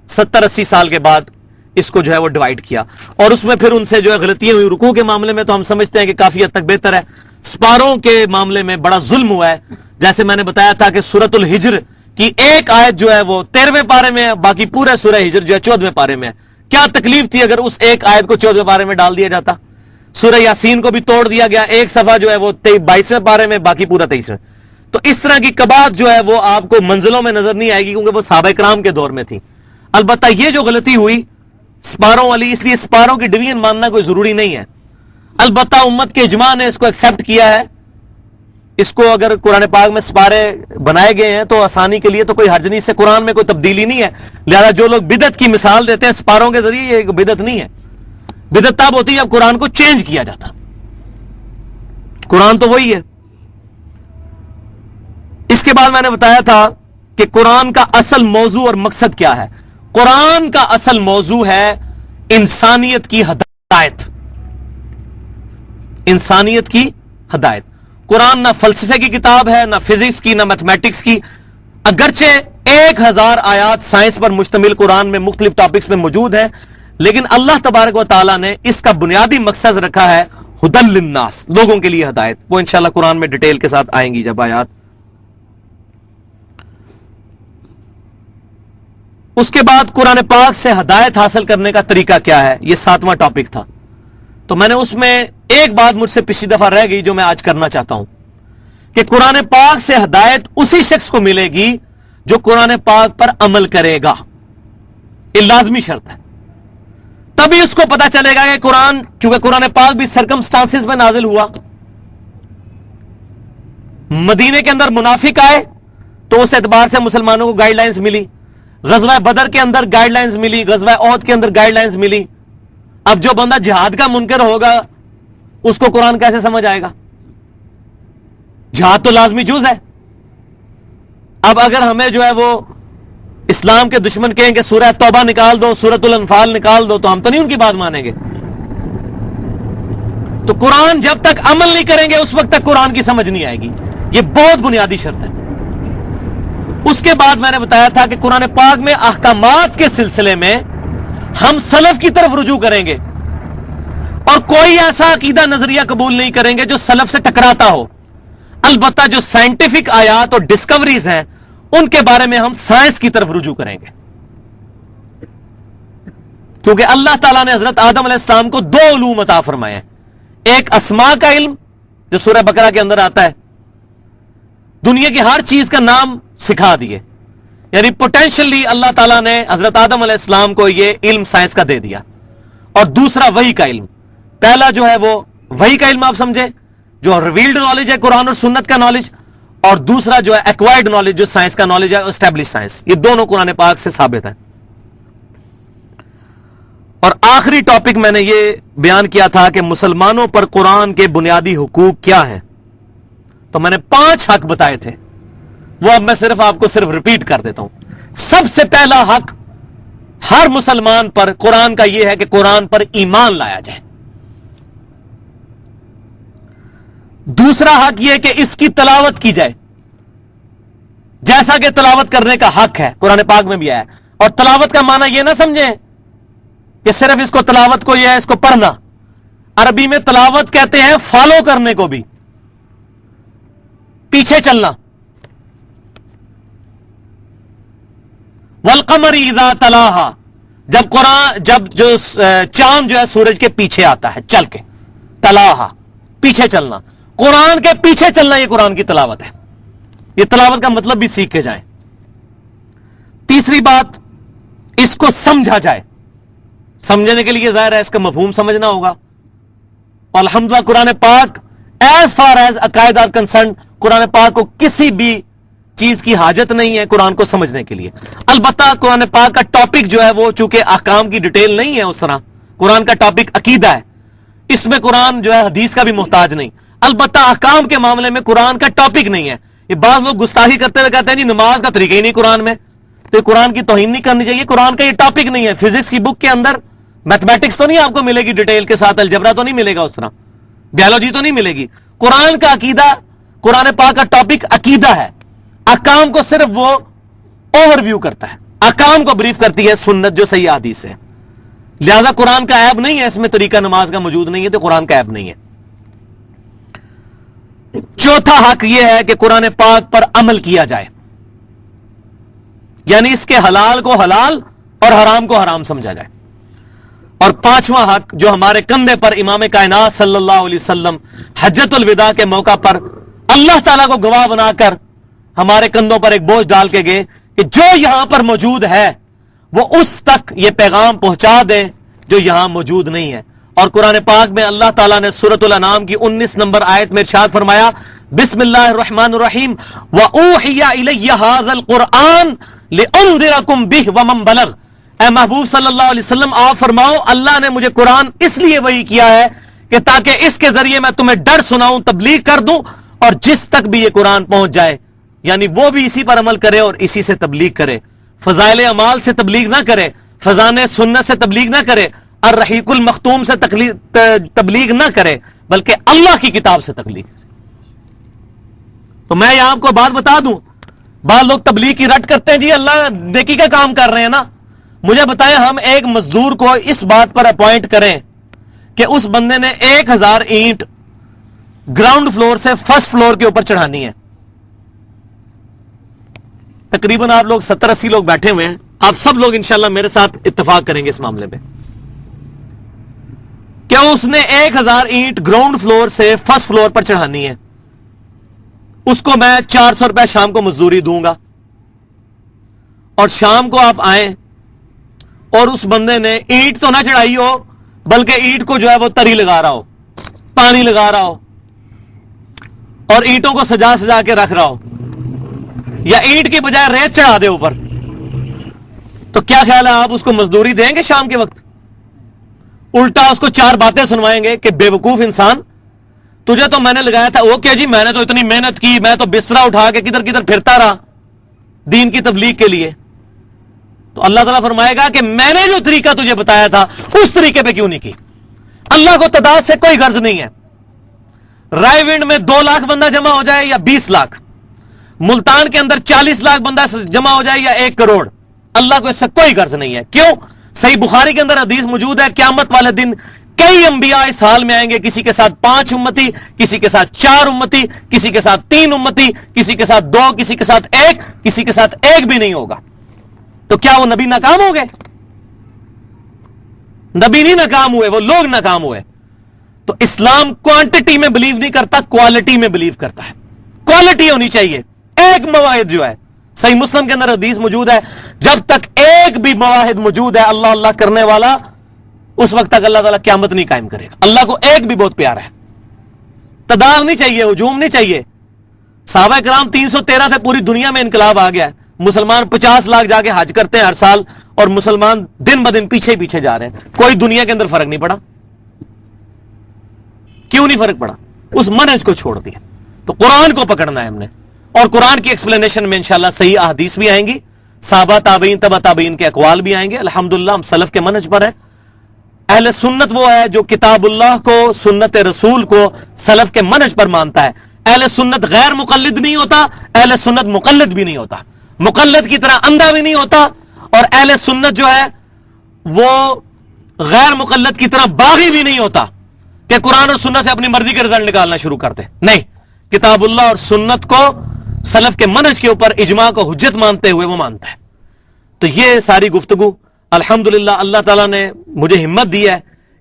70-80 سال کے بعد اس کو جو ہے وہ ڈیوائیڈ کیا. اور اس میں پھر ان سے جو ہے غلطیاں ہوئی. رکوع کے معاملے میں تو ہم سمجھتے ہیں کہ کافی حد تک بہتر ہے. سپاروں کے معاملے میں بڑا ظلم ہوا ہے. جیسے میں نے بتایا تھا کہ سورۃ الحجر کی ایک آیت جو ہے وہ 13ویں پارے میں ہے، باقی پورا سورہ ہجر جو ہے 14ویں پارے میں ہے. کیا تکلیف تھی اگر اس ایک آیت کو 14ویں پارے میں ڈال دیا جاتا. سورہ یاسین کو بھی توڑ دیا گیا، ایک صفحہ جو ہے وہ 22ویں پارے میں، باقی پورا 23ویں. تو اس طرح کی قباحت جو ہے وہ آپ کو منزلوں میں نظر نہیں آئے گی کیونکہ وہ صحابہ کرام کے دور میں تھی. البتہ یہ جو غلطی ہوئی سپاروں والی، اس لیے سپاروں کی ڈویژن ماننا کوئی ضروری نہیں ہے. البتہ امت کے اجماع نے اس کو ایکسپٹ کیا ہے اس کو اگر قرآن پاک میں سپارے بنائے گئے ہیں تو آسانی کے لیے تو کوئی حرج نہیں، سے قرآن میں کوئی تبدیلی نہیں ہے، لہذا جو لوگ بدعت کی مثال دیتے ہیں سپاروں کے ذریعے، یہ بدعت نہیں ہے۔ بدعت تب ہوتی ہے جب قرآن کو چینج کیا جاتا، قرآن تو وہی ہے۔ اس کے بعد میں نے بتایا تھا کہ قرآن کا اصل موضوع اور مقصد کیا ہے۔ قرآن کا اصل موضوع ہے انسانیت کی ہدایت، انسانیت کی ہدایت۔ قرآن نہ فلسفے کی کتاب ہے، نہ فزکس کی، نہ میتھمیٹکس کی، اگرچہ 1000 آیات سائنس پر مشتمل قرآن میں مختلف ٹاپکس میں موجود ہیں، لیکن اللہ تبارک و تعالیٰ نے اس کا بنیادی مقصد رکھا ہے ہدی للناس، لوگوں کے لیے ہدایت۔ وہ انشاءاللہ قرآن میں ڈیٹیل کے ساتھ آئیں گی جب آیات۔ اس کے بعد قرآن پاک سے ہدایت حاصل کرنے کا طریقہ کیا ہے، یہ 7واں ٹاپک تھا۔ تو میں نے اس میں ایک بات مجھ سے پچھلی دفعہ رہ گئی جو میں آج کرنا چاہتا ہوں کہ قرآن پاک سے ہدایت اسی شخص کو ملے گی جو قرآن پاک پر عمل کرے گا، یہ لازمی شرط ہے۔ تبھی اس کو پتا چلے گا کہ قرآن، چونکہ قرآن پاک بھی سرکمسٹانسز میں نازل ہوا۔ مدینے کے اندر منافق آئے تو اس اعتبار سے مسلمانوں کو گائیڈ لائنز ملی، غزوہ بدر کے اندر گائیڈ لائنز ملی، غزوہ احد کے اندر گائیڈ لائنز ملی۔ اب جو بندہ جہاد کا منکر ہوگا اس کو قرآن کیسے سمجھ آئے گا؟ جہاد تو لازمی جز ہے۔ اب اگر ہمیں جو ہے وہ اسلام کے دشمن کہیں کہ سورہ توبہ نکال دو، سورۃ الانفال نکال دو، تو ہم تو نہیں ان کی بات مانیں گے۔ تو قرآن جب تک عمل نہیں کریں گے اس وقت تک قرآن کی سمجھ نہیں آئے گی، یہ بہت بنیادی شرط ہے۔ اس کے بعد میں نے بتایا تھا کہ قرآن پاک میں احکامات کے سلسلے میں ہم سلف کی طرف رجوع کریں گے اور کوئی ایسا عقیدہ نظریہ قبول نہیں کریں گے جو سلف سے ٹکراتا ہو۔ البتہ جو سائنٹیفک آیات اور ڈسکوریز ہیں ان کے بارے میں ہم سائنس کی طرف رجوع کریں گے، کیونکہ اللہ تعالیٰ نے حضرت آدم علیہ السلام کو 2 علوم عطا فرمائے ہیں، ایک اسماء کا علم جو سورہ بقرہ کے اندر آتا ہے، دنیا کی ہر چیز کا نام سکھا دیے، یعنی پوٹینشلی اللہ تعالیٰ نے حضرت آدم علیہ السلام کو یہ علم سائنس کا دے دیا۔ اور دوسرا وحی کا علم، پہلا جو ہے وہ وحی کا علم آپ سمجھے جو ریویلڈ نالج ہے قرآن اور سنت کا نالج، اور دوسرا جو ہے ایکوائرڈ نالج جو سائنس کا نالج ہے، اسٹیبلش سائنس، یہ دونوں قرآن پاک سے ثابت ہیں۔ اور آخری ٹاپک میں نے یہ بیان کیا تھا کہ مسلمانوں پر قرآن کے بنیادی حقوق کیا ہیں، تو میں نے 5 حق بتائے تھے، وہ اب میں آپ کو صرف ریپیٹ کر دیتا ہوں۔ سب سے پہلا حق ہر مسلمان پر قرآن کا یہ ہے کہ قرآن پر ایمان لایا جائے۔ دوسرا حق یہ کہ اس کی تلاوت کی جائے، جیسا کہ تلاوت کرنے کا حق ہے، قرآن پاک میں بھی آیا ہے۔ اور تلاوت کا معنی یہ نہ سمجھیں کہ صرف اس کو تلاوت کو یہ ہے اس کو پڑھنا، عربی میں تلاوت کہتے ہیں فالو کرنے کو بھی، پیچھے چلنا۔ والقمر اذا تلاہا، جب جو چاند جو ہے سورج کے پیچھے آتا ہے چل کے، تلاہا پیچھے چلنا، قرآن کے پیچھے چلنا، یہ قرآن کی تلاوت ہے۔ یہ تلاوت کا مطلب بھی سیکھ کے جائیں۔ تیسری بات، اس کو سمجھا جائے، سمجھنے کے لیے ظاہر ہے اس کا مفہوم سمجھنا ہوگا۔ اور الحمدللہ قرآن پاک ایز فار ایز عقائد آر کنسرنڈ، قرآن پاک کو کسی بھی چیز کی حاجت نہیں ہے قرآن کو سمجھنے کے لیے۔ البتہ قرآن پاک کا ٹاپک جو ہے وہ چونکہ احکام کی ڈیٹیل نہیں ہے، اس طرح قرآن کا ٹاپک عقیدہ ہے، اس میں قرآن جو ہے حدیث کا بھی محتاج نہیں۔ البتہ احکام کے معاملے میں قرآن کا ٹاپک نہیں ہے۔ یہ بعض لوگ گستاخی کرتے ہوئے کہتے ہیں جی نماز کا طریقہ ہی نہیں قرآن میں، تو یہ قرآن کی توہین نہیں کرنی چاہیے، قرآن کا یہ ٹاپک نہیں ہے۔ فزکس کی بک کے اندر میتھمیٹکس تو نہیں آپ کو ملے گی ڈیٹیل کے ساتھ، الجبرا تو نہیں ملے گا، اس طرح بیالوجی تو نہیں ملے گی۔ قرآن کا عقیدہ، قرآن پاک کا ٹاپک عقیدہ ہے، احکام کو صرف وہ اوور ویو کرتا ہے، احکام کو بریف کرتی ہے سنت جو صحیح حدیث ہے۔ لہذا قرآن کا عیب نہیں ہے اس میں طریقہ نماز کا موجود نہیں ہے، تو قرآن کا عیب نہیں ہے۔ چوتھا حق یہ ہے کہ قرآن پاک پر عمل کیا جائے، یعنی اس کے حلال کو حلال اور حرام کو حرام سمجھا جائے۔ اور پانچواں حق جو ہمارے کندھے پر امام کائنات صلی اللہ علیہ وسلم حجۃ الوداع کے موقع پر اللہ تعالیٰ کو گواہ بنا کر ہمارے کندھوں پر ایک بوجھ ڈال کے گئے کہ جو یہاں پر موجود ہے وہ اس تک یہ پیغام پہنچا دے جو یہاں موجود نہیں ہے۔ اور قرآن پاک میں اللہ تعالیٰ نے سورۃ الانعام کی 19 نمبر آیت میں ارشاد فرمایا بسم اللہ الرحمن الرحیم وَأُوحِيَ إِلَيَّ هَذَا الْقُرْآنَ لِأُنذِرَكُم بِهِ وَمَن بَلَغَ۔ اے محبوب صلی اللہ علیہ وسلم آپ فرماؤ اللہ نے مجھے قرآن اس لیے وحی کیا ہے کہ تاکہ اس کے ذریعے میں تمہیں ڈر سناؤں، تبلیغ کر دوں، اور جس تک بھی یہ قرآن پہنچ جائے یعنی وہ بھی اسی پر عمل کرے اور اسی سے تبلیغ کرے، فضائل اعمال سے تبلیغ نہ کرے، فضان سنت سے تبلیغ نہ کرے، الرحیق المختوم سے تبلیغ نہ کرے، بلکہ اللہ کی کتاب سے تبلیغ کرے۔ تو میں یہاں آپ کو بات بتا دوں، بعض لوگ تبلیغ کی رٹ کرتے ہیں، جی اللہ نیکی کا کام کر رہے ہیں نا، مجھے بتائیں ہم ایک مزدور کو اس بات پر اپوائنٹ کریں کہ اس بندے نے 1000 اینٹ گراؤنڈ فلور سے فرسٹ فلور کے اوپر چڑھانی ہے، تقریباً آپ لوگ 70-80 لوگ بیٹھے ہوئے ہیں، آپ سب لوگ انشاءاللہ میرے ساتھ اتفاق کریں گے اس معاملے میں کہ اس نے 1000 اینٹ گراؤنڈ فلور سے فرسٹ فلور پر چڑھانی ہے، اس کو میں 400 روپے شام کو مزدوری دوں گا، اور شام کو آپ آئیں اور اس بندے نے اینٹ تو نہ چڑھائی ہو بلکہ اینٹ کو جو ہے وہ تری لگا رہا ہو، پانی لگا رہا ہو، اور اینٹوں کو سجا سجا کے رکھ رہا ہو، یا اینٹ کی بجائے ریت چڑھا دے اوپر، تو کیا خیال ہے آپ اس کو مزدوری دیں گے شام کے وقت؟ الٹا اس کو 4 باتیں سنوائیں گے کہ بے وقوف انسان، تجھے تو میں نے لگایا تھا، اوکے جی میں نے تو اتنی محنت کی، میں تو بسترا اٹھا کے کدھر کدھر پھرتا رہا دین کی تبلیغ کے لیے، تو اللہ تعالیٰ فرمائے گا کہ میں نے جو طریقہ تجھے بتایا تھا اس طریقے پہ کیوں نہیں کی؟ اللہ کو تعداد سے کوئی غرض نہیں ہے، رائے ونڈ میں 2 لاکھ بندہ جمع ہو جائے یا 20 لاکھ، ملتان کے اندر 40 لاکھ بندہ جمع ہو جائے یا 1 کروڑ، اللہ کو اس سے کوئی غرض نہیں ہے۔ کیوں؟ صحیح بخاری کے اندر حدیث موجود ہے، قیامت والے دن کئی انبیاء اس حال میں آئیں گے، کسی کے ساتھ 5 امتی، کسی کے ساتھ 4 امتی، کسی کے ساتھ 3 امتی، کسی کے ساتھ 2، کسی کے ساتھ 1، کسی کے ساتھ 1 بھی نہیں ہوگا۔ تو کیا وہ نبی ناکام ہو گئے؟ نبی نہیں ناکام ہوئے، وہ لوگ ناکام ہوئے۔ تو اسلام کوانٹٹی میں بلیو نہیں کرتا، کوالٹی میں بلیو کرتا ہے، کوالٹی ہونی چاہیے۔ ایک مواحد جو ہے، صحیح مسلم کے اندر حدیث موجود ہے، جب تک ایک بھی مواحد موجود ہے اللہ اللہ کرنے والا، اس وقت تک اللہ تعالیٰ قیامت نہیں قائم کرے گا۔ اللہ کو ایک بھی بہت پیارا ہے، تعداد نہیں چاہیے، ہجوم نہیں چاہیے۔ صحابہ کرام 313 سے پوری دنیا میں انقلاب آ گیا ہے، مسلمان 50 لاکھ جا کے حج کرتے ہیں ہر سال، اور مسلمان دن بدن پیچھے پیچھے جا رہے ہیں، کوئی دنیا کے اندر فرق نہیں پڑا۔ کیوں نہیں فرق پڑا؟ اس منہج کو چھوڑ دیا۔ تو قرآن کو پکڑنا ہے ہم نے، اور قرآن کی ایکسپلینیشن میں انشاءاللہ صحیح احادیث بھی آئیں گی، صحابہ تابعین تبع تابعین کے اقوال بھی آئیں گے، الحمدللہ ہم سلف کے منہج پر ہیں۔ اہل سنت وہ ہے جو کتاب اللہ کو، سنت رسول کو سلف کے منہج پر مانتا ہے۔ اہل سنت غیر مقلد نہیں ہوتا، اہل سنت مقلد بھی نہیں ہوتا، مقلد کی طرح اندھا بھی نہیں ہوتا، اور اہل سنت جو ہے وہ غیر مقلد کی طرح باغی بھی نہیں ہوتا کہ قرآن اور سنت سے اپنی مرضی کے رزلٹ نکالنا شروع کرتے۔ نہیں، کتاب اللہ اور سنت کو سلف کے منہج کے اوپر اجماع کو حجت مانتے ہوئے وہ مانتا ہے۔ تو یہ ساری گفتگو الحمدللہ اللہ تعالیٰ نے مجھے ہمت دی ہے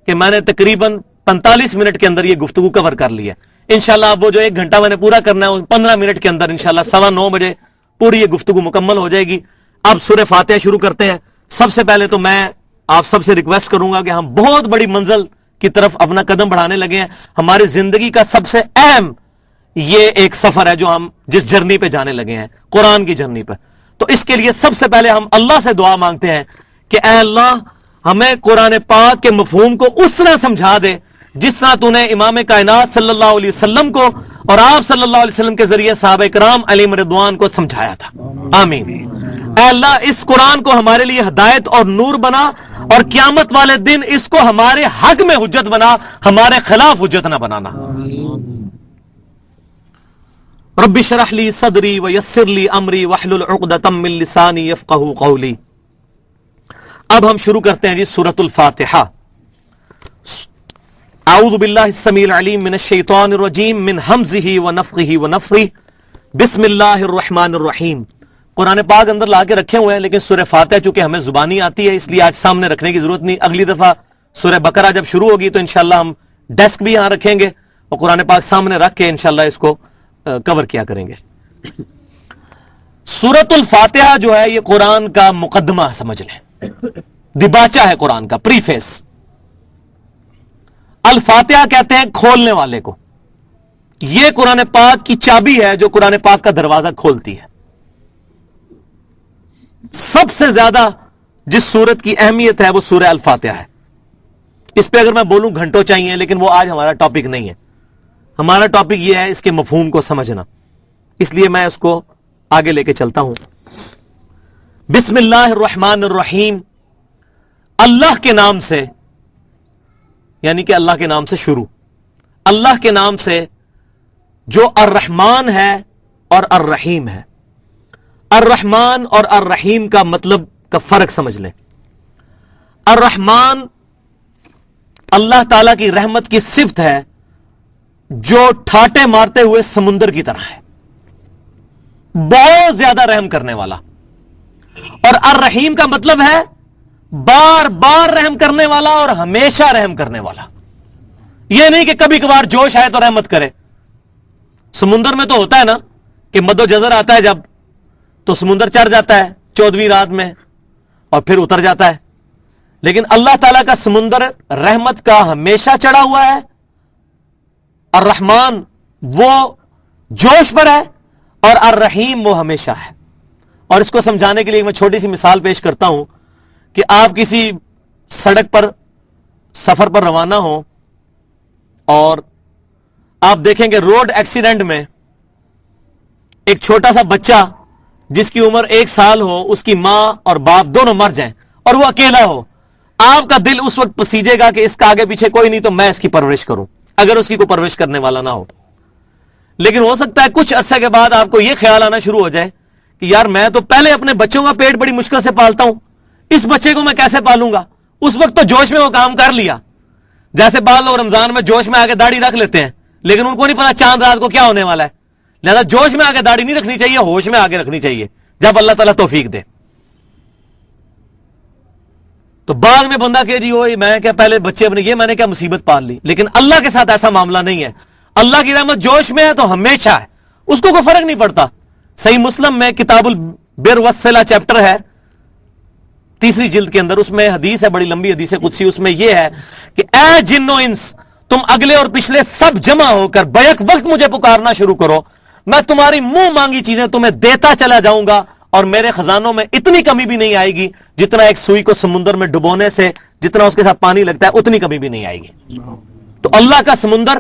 کہ میں نے تقریباً 45 منٹ کے اندر یہ گفتگو کور کر لی ہے۔ انشاءاللہ اب وہ جو 1 گھنٹہ میں نے پورا کرنا ہے 15 منٹ کے اندر انشاءاللہ 9:15 بجے پوری یہ گفتگو مکمل ہو جائے گی۔ اب سورہ فاتحہ شروع کرتے ہیں۔ سب سے پہلے تو میں آپ سب سے ریکویسٹ کروں گا کہ ہم بہت بڑی منزل کی طرف اپنا قدم بڑھانے لگے ہیں۔ ہماری زندگی کا سب سے اہم یہ ایک سفر ہے جو ہم جس جرنی پہ جانے لگے ہیں، قرآن کی جرنی پہ۔ تو اس کے لیے سب سے پہلے ہم اللہ سے دعا مانگتے ہیں کہ اے اللہ ہمیں قرآن پاک کے مفہوم کو اس طرح سمجھا دے جس طرح تو نے امام کائنات صلی اللہ علیہ وسلم کو اور آپ صلی اللہ علیہ وسلم کے ذریعے صحابہ کرام علیہم رضوان کو سمجھایا تھا۔ آمین۔ اے اللہ اس قرآن کو ہمارے لیے ہدایت اور نور بنا، اور قیامت والے دن اس کو ہمارے حق میں حجت بنا، ہمارے خلاف حجت نہ بنانا۔ رب اشرح لی صدری ویسر لی امری واحلل عقدۃ من لسانی یفقہوا قولی۔ اب ہم شروع کرتے ہیں جی سورۃ الفاتحہ۔ اعوذ باللہ السمیع العلیم من الشیطان الرجیم من ہمزہ ونفخہ ونفثہ، بسم اللہ الرحمن الرحیم۔ قرآن پاک اندر لا کے رکھے ہوئے ہیں، لیکن سورہ فاتحہ چونکہ ہمیں زبانی آتی ہے اس لیے آج سامنے رکھنے کی ضرورت نہیں۔ اگلی دفعہ سورہ بقرہ جب شروع ہوگی تو انشاءاللہ ہم ڈیسک بھی یہاں رکھیں گے اور قرآن پاک سامنے رکھ کے انشاءاللہ اس کو کور کیا کریں گے۔ سورۃ الفاتحہ جو ہے یہ قرآن کا مقدمہ سمجھ لیں، دباچہ ہے قرآن کا، پریفیس۔ الفاتحہ کہتے ہیں کھولنے والے کو، یہ قرآن پاک کی چابی ہے جو قرآن پاک کا دروازہ کھولتی ہے. سب سے زیادہ جس سورت کی اہمیت ہے وہ سورہ الفاتحہ ہے. اس پہ اگر میں بولوں گھنٹوں چاہیے، لیکن وہ آج ہمارا ٹاپک نہیں ہے. ہمارا ٹاپک یہ ہے اس کے مفہوم کو سمجھنا، اس لیے میں اس کو آگے لے کے چلتا ہوں. بسم اللہ الرحمن الرحیم، اللہ کے نام سے، یعنی کہ اللہ کے نام سے شروع، اللہ کے نام سے جو الرحمن ہے اور الرحیم ہے. الرحمن اور الرحیم کا مطلب کا فرق سمجھ لیں. الرحمن اللہ تعالی کی رحمت کی صفت ہے جو ٹھاٹے مارتے ہوئے سمندر کی طرح ہے، بہت زیادہ رحم کرنے والا. اور الرحیم کا مطلب ہے بار بار رحم کرنے والا اور ہمیشہ رحم کرنے والا. یہ نہیں کہ کبھی کبھار جوش آئے تو رحمت کرے. سمندر میں تو ہوتا ہے نا کہ مد و جزر آتا ہے جب، تو سمندر چڑھ جاتا ہے 14ویں رات میں اور پھر اتر جاتا ہے. لیکن اللہ تعالیٰ کا سمندر رحمت کا ہمیشہ چڑھا ہوا ہے. الرحمن وہ جوش پر ہے اور الرحیم وہ ہمیشہ ہے. اور اس کو سمجھانے کے لیے میں چھوٹی سی مثال پیش کرتا ہوں کہ آپ کسی سڑک پر سفر پر روانہ ہوں اور آپ دیکھیں کہ روڈ ایکسیڈنٹ میں ایک چھوٹا سا بچہ جس کی عمر 1 سال ہو، اس کی ماں اور باپ دونوں مر جائیں اور وہ اکیلا ہو. آپ کا دل اس وقت پسیجے گا کہ اس کا آگے پیچھے کوئی نہیں تو میں اس کی پرورش کروں، اگر اس کی کوئی پرورش کرنے والا نہ ہو. لیکن ہو سکتا ہے کچھ عرصے کے بعد آپ کو یہ خیال آنا شروع ہو جائے کہ یار میں تو پہلے اپنے بچوں کا پیٹ بڑی مشکل سے پالتا ہوں، اس بچے کو میں کیسے پالوں گا. اس وقت تو جوش میں وہ کام کر لیا. جیسے بعض لوگ رمضان میں جوش میں آ کے داڑھی رکھ لیتے ہیں، لیکن ان کو نہیں پتا چاند رات کو کیا ہونے والا ہے. لہذا جوش میں آ کے داڑھی نہیں رکھنی چاہیے، ہوش میں آ کے رکھنی چاہیے جب اللہ تعالیٰ توفیق دے. تو بعد میں بندہ کہ جی وہ میں کیا پہلے بچے اپنے، یہ میں نے کیا مصیبت پال لی. لیکن اللہ کے ساتھ ایسا معاملہ نہیں ہے. اللہ کی رحمت جوش میں ہے تو ہمیشہ ہے، اس کو کوئی فرق نہیں پڑتا. صحیح مسلم میں کتاب البر والصلہ چیپٹر ہے 3 جلد کے اندر، اس میں حدیث ہے، بڑی لمبی حدیث قدسی. اس میں یہ ہے کہ اے جن و انس، تم اگلے اور پچھلے سب جمع ہو کر بیک وقت مجھے پکارنا شروع کرو، میں تمہاری منہ مانگی چیزیں تمہیں دیتا چلا جاؤں گا، اور میرے خزانوں میں اتنی کمی بھی نہیں آئے گی جتنا ایک سوئی کو سمندر میں ڈبونے سے جتنا اس کے ساتھ پانی لگتا ہے اتنی کمی بھی نہیں آئے گی. تو اللہ کا سمندر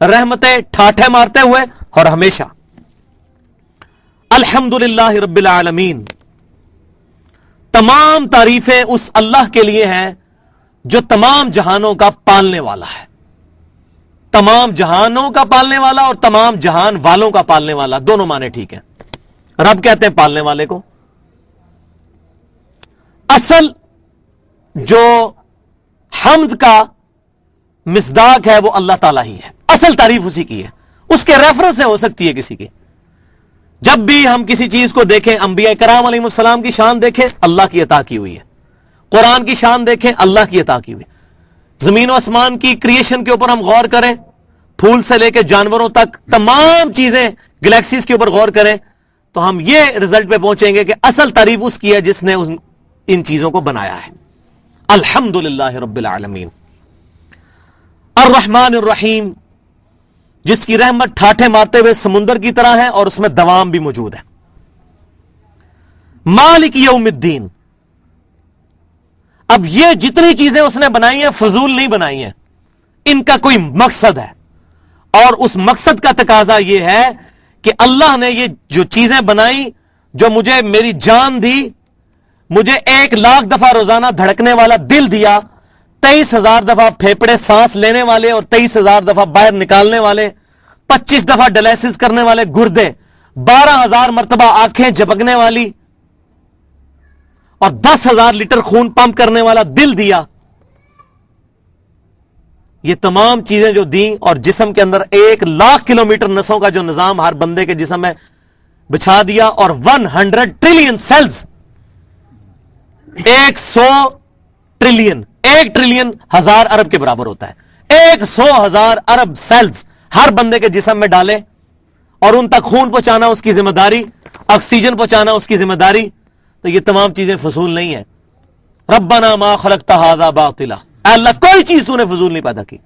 رحمتیں ٹھاٹھے مارتے ہوئے اور ہمیشہ. الحمدللہ رب العالمین، تمام تعریفیں اس اللہ کے لیے ہیں جو تمام جہانوں کا پالنے والا ہے. تمام جہانوں کا پالنے والا اور تمام جہان والوں کا پالنے والا، دونوں معنی ٹھیک ہیں. رب کہتے ہیں پالنے والے کو. اصل جو حمد کا مصداق ہے وہ اللہ تعالیٰ ہی ہے، اصل تعریف اسی کی ہے. اس کے ریفرنس سے ہو سکتی ہے کسی کی. جب بھی ہم کسی چیز کو دیکھیں، انبیاء کرام علیہ السلام کی شان دیکھیں، اللہ کی عطا کی ہوئی ہے. قرآن کی شان دیکھیں، اللہ کی عطا کی ہوئی. زمین و آسمان کی کریشن کے اوپر ہم غور کریں، پھول سے لے کے جانوروں تک تمام چیزیں، گلیکسیز کے اوپر غور کریں، تو ہم یہ رزلٹ پہ پہنچیں گے کہ اصل تعریف اس کی ہے جس نے ان چیزوں کو بنایا ہے. الحمدللہ رب العالمین. الرحمن الرحیم، جس کی رحمت ٹھاٹھے مارتے ہوئے سمندر کی طرح ہے اور اس میں دوام بھی موجود ہے. مالک یوم الدین، اب یہ جتنی چیزیں اس نے بنائی ہیں فضول نہیں بنائی ہیں، ان کا کوئی مقصد ہے. اور اس مقصد کا تقاضا یہ ہے کہ اللہ نے یہ جو چیزیں بنائی، جو مجھے میری جان دی، مجھے 1,00,000 دفعہ روزانہ دھڑکنے والا دل دیا، 23,000 دفعہ پھیپڑے سانس لینے والے اور 23,000 دفعہ باہر نکالنے والے، 25 دفعہ ڈائلیسس کرنے والے گردے، 12,000 مرتبہ آنکھیں جھپکنے والی اور 10,000 لیٹر خون پمپ کرنے والا دل دیا. یہ تمام چیزیں جو دیں اور جسم کے اندر 1,00,000 کلومیٹر نسوں کا جو نظام ہر بندے کے جسم میں بچھا دیا، اور 100 ٹریلین سیلز، 100 ٹریلین، 1 ٹریلین 1,000 ارب کے برابر ہوتا ہے. 100,000 ارب سیلز ہر بندے کے جسم میں ڈالے اور ان تک خون پہنچانا اس کی ذمہ داری، آکسیجن پہنچانا اس کی ذمہ داری. تو یہ تمام چیزیں فضول نہیں ہیں. ربنا ما خلقت ھذا باطلا، اے اللہ کوئی چیز تو نے فضول نہیں پیدا کی.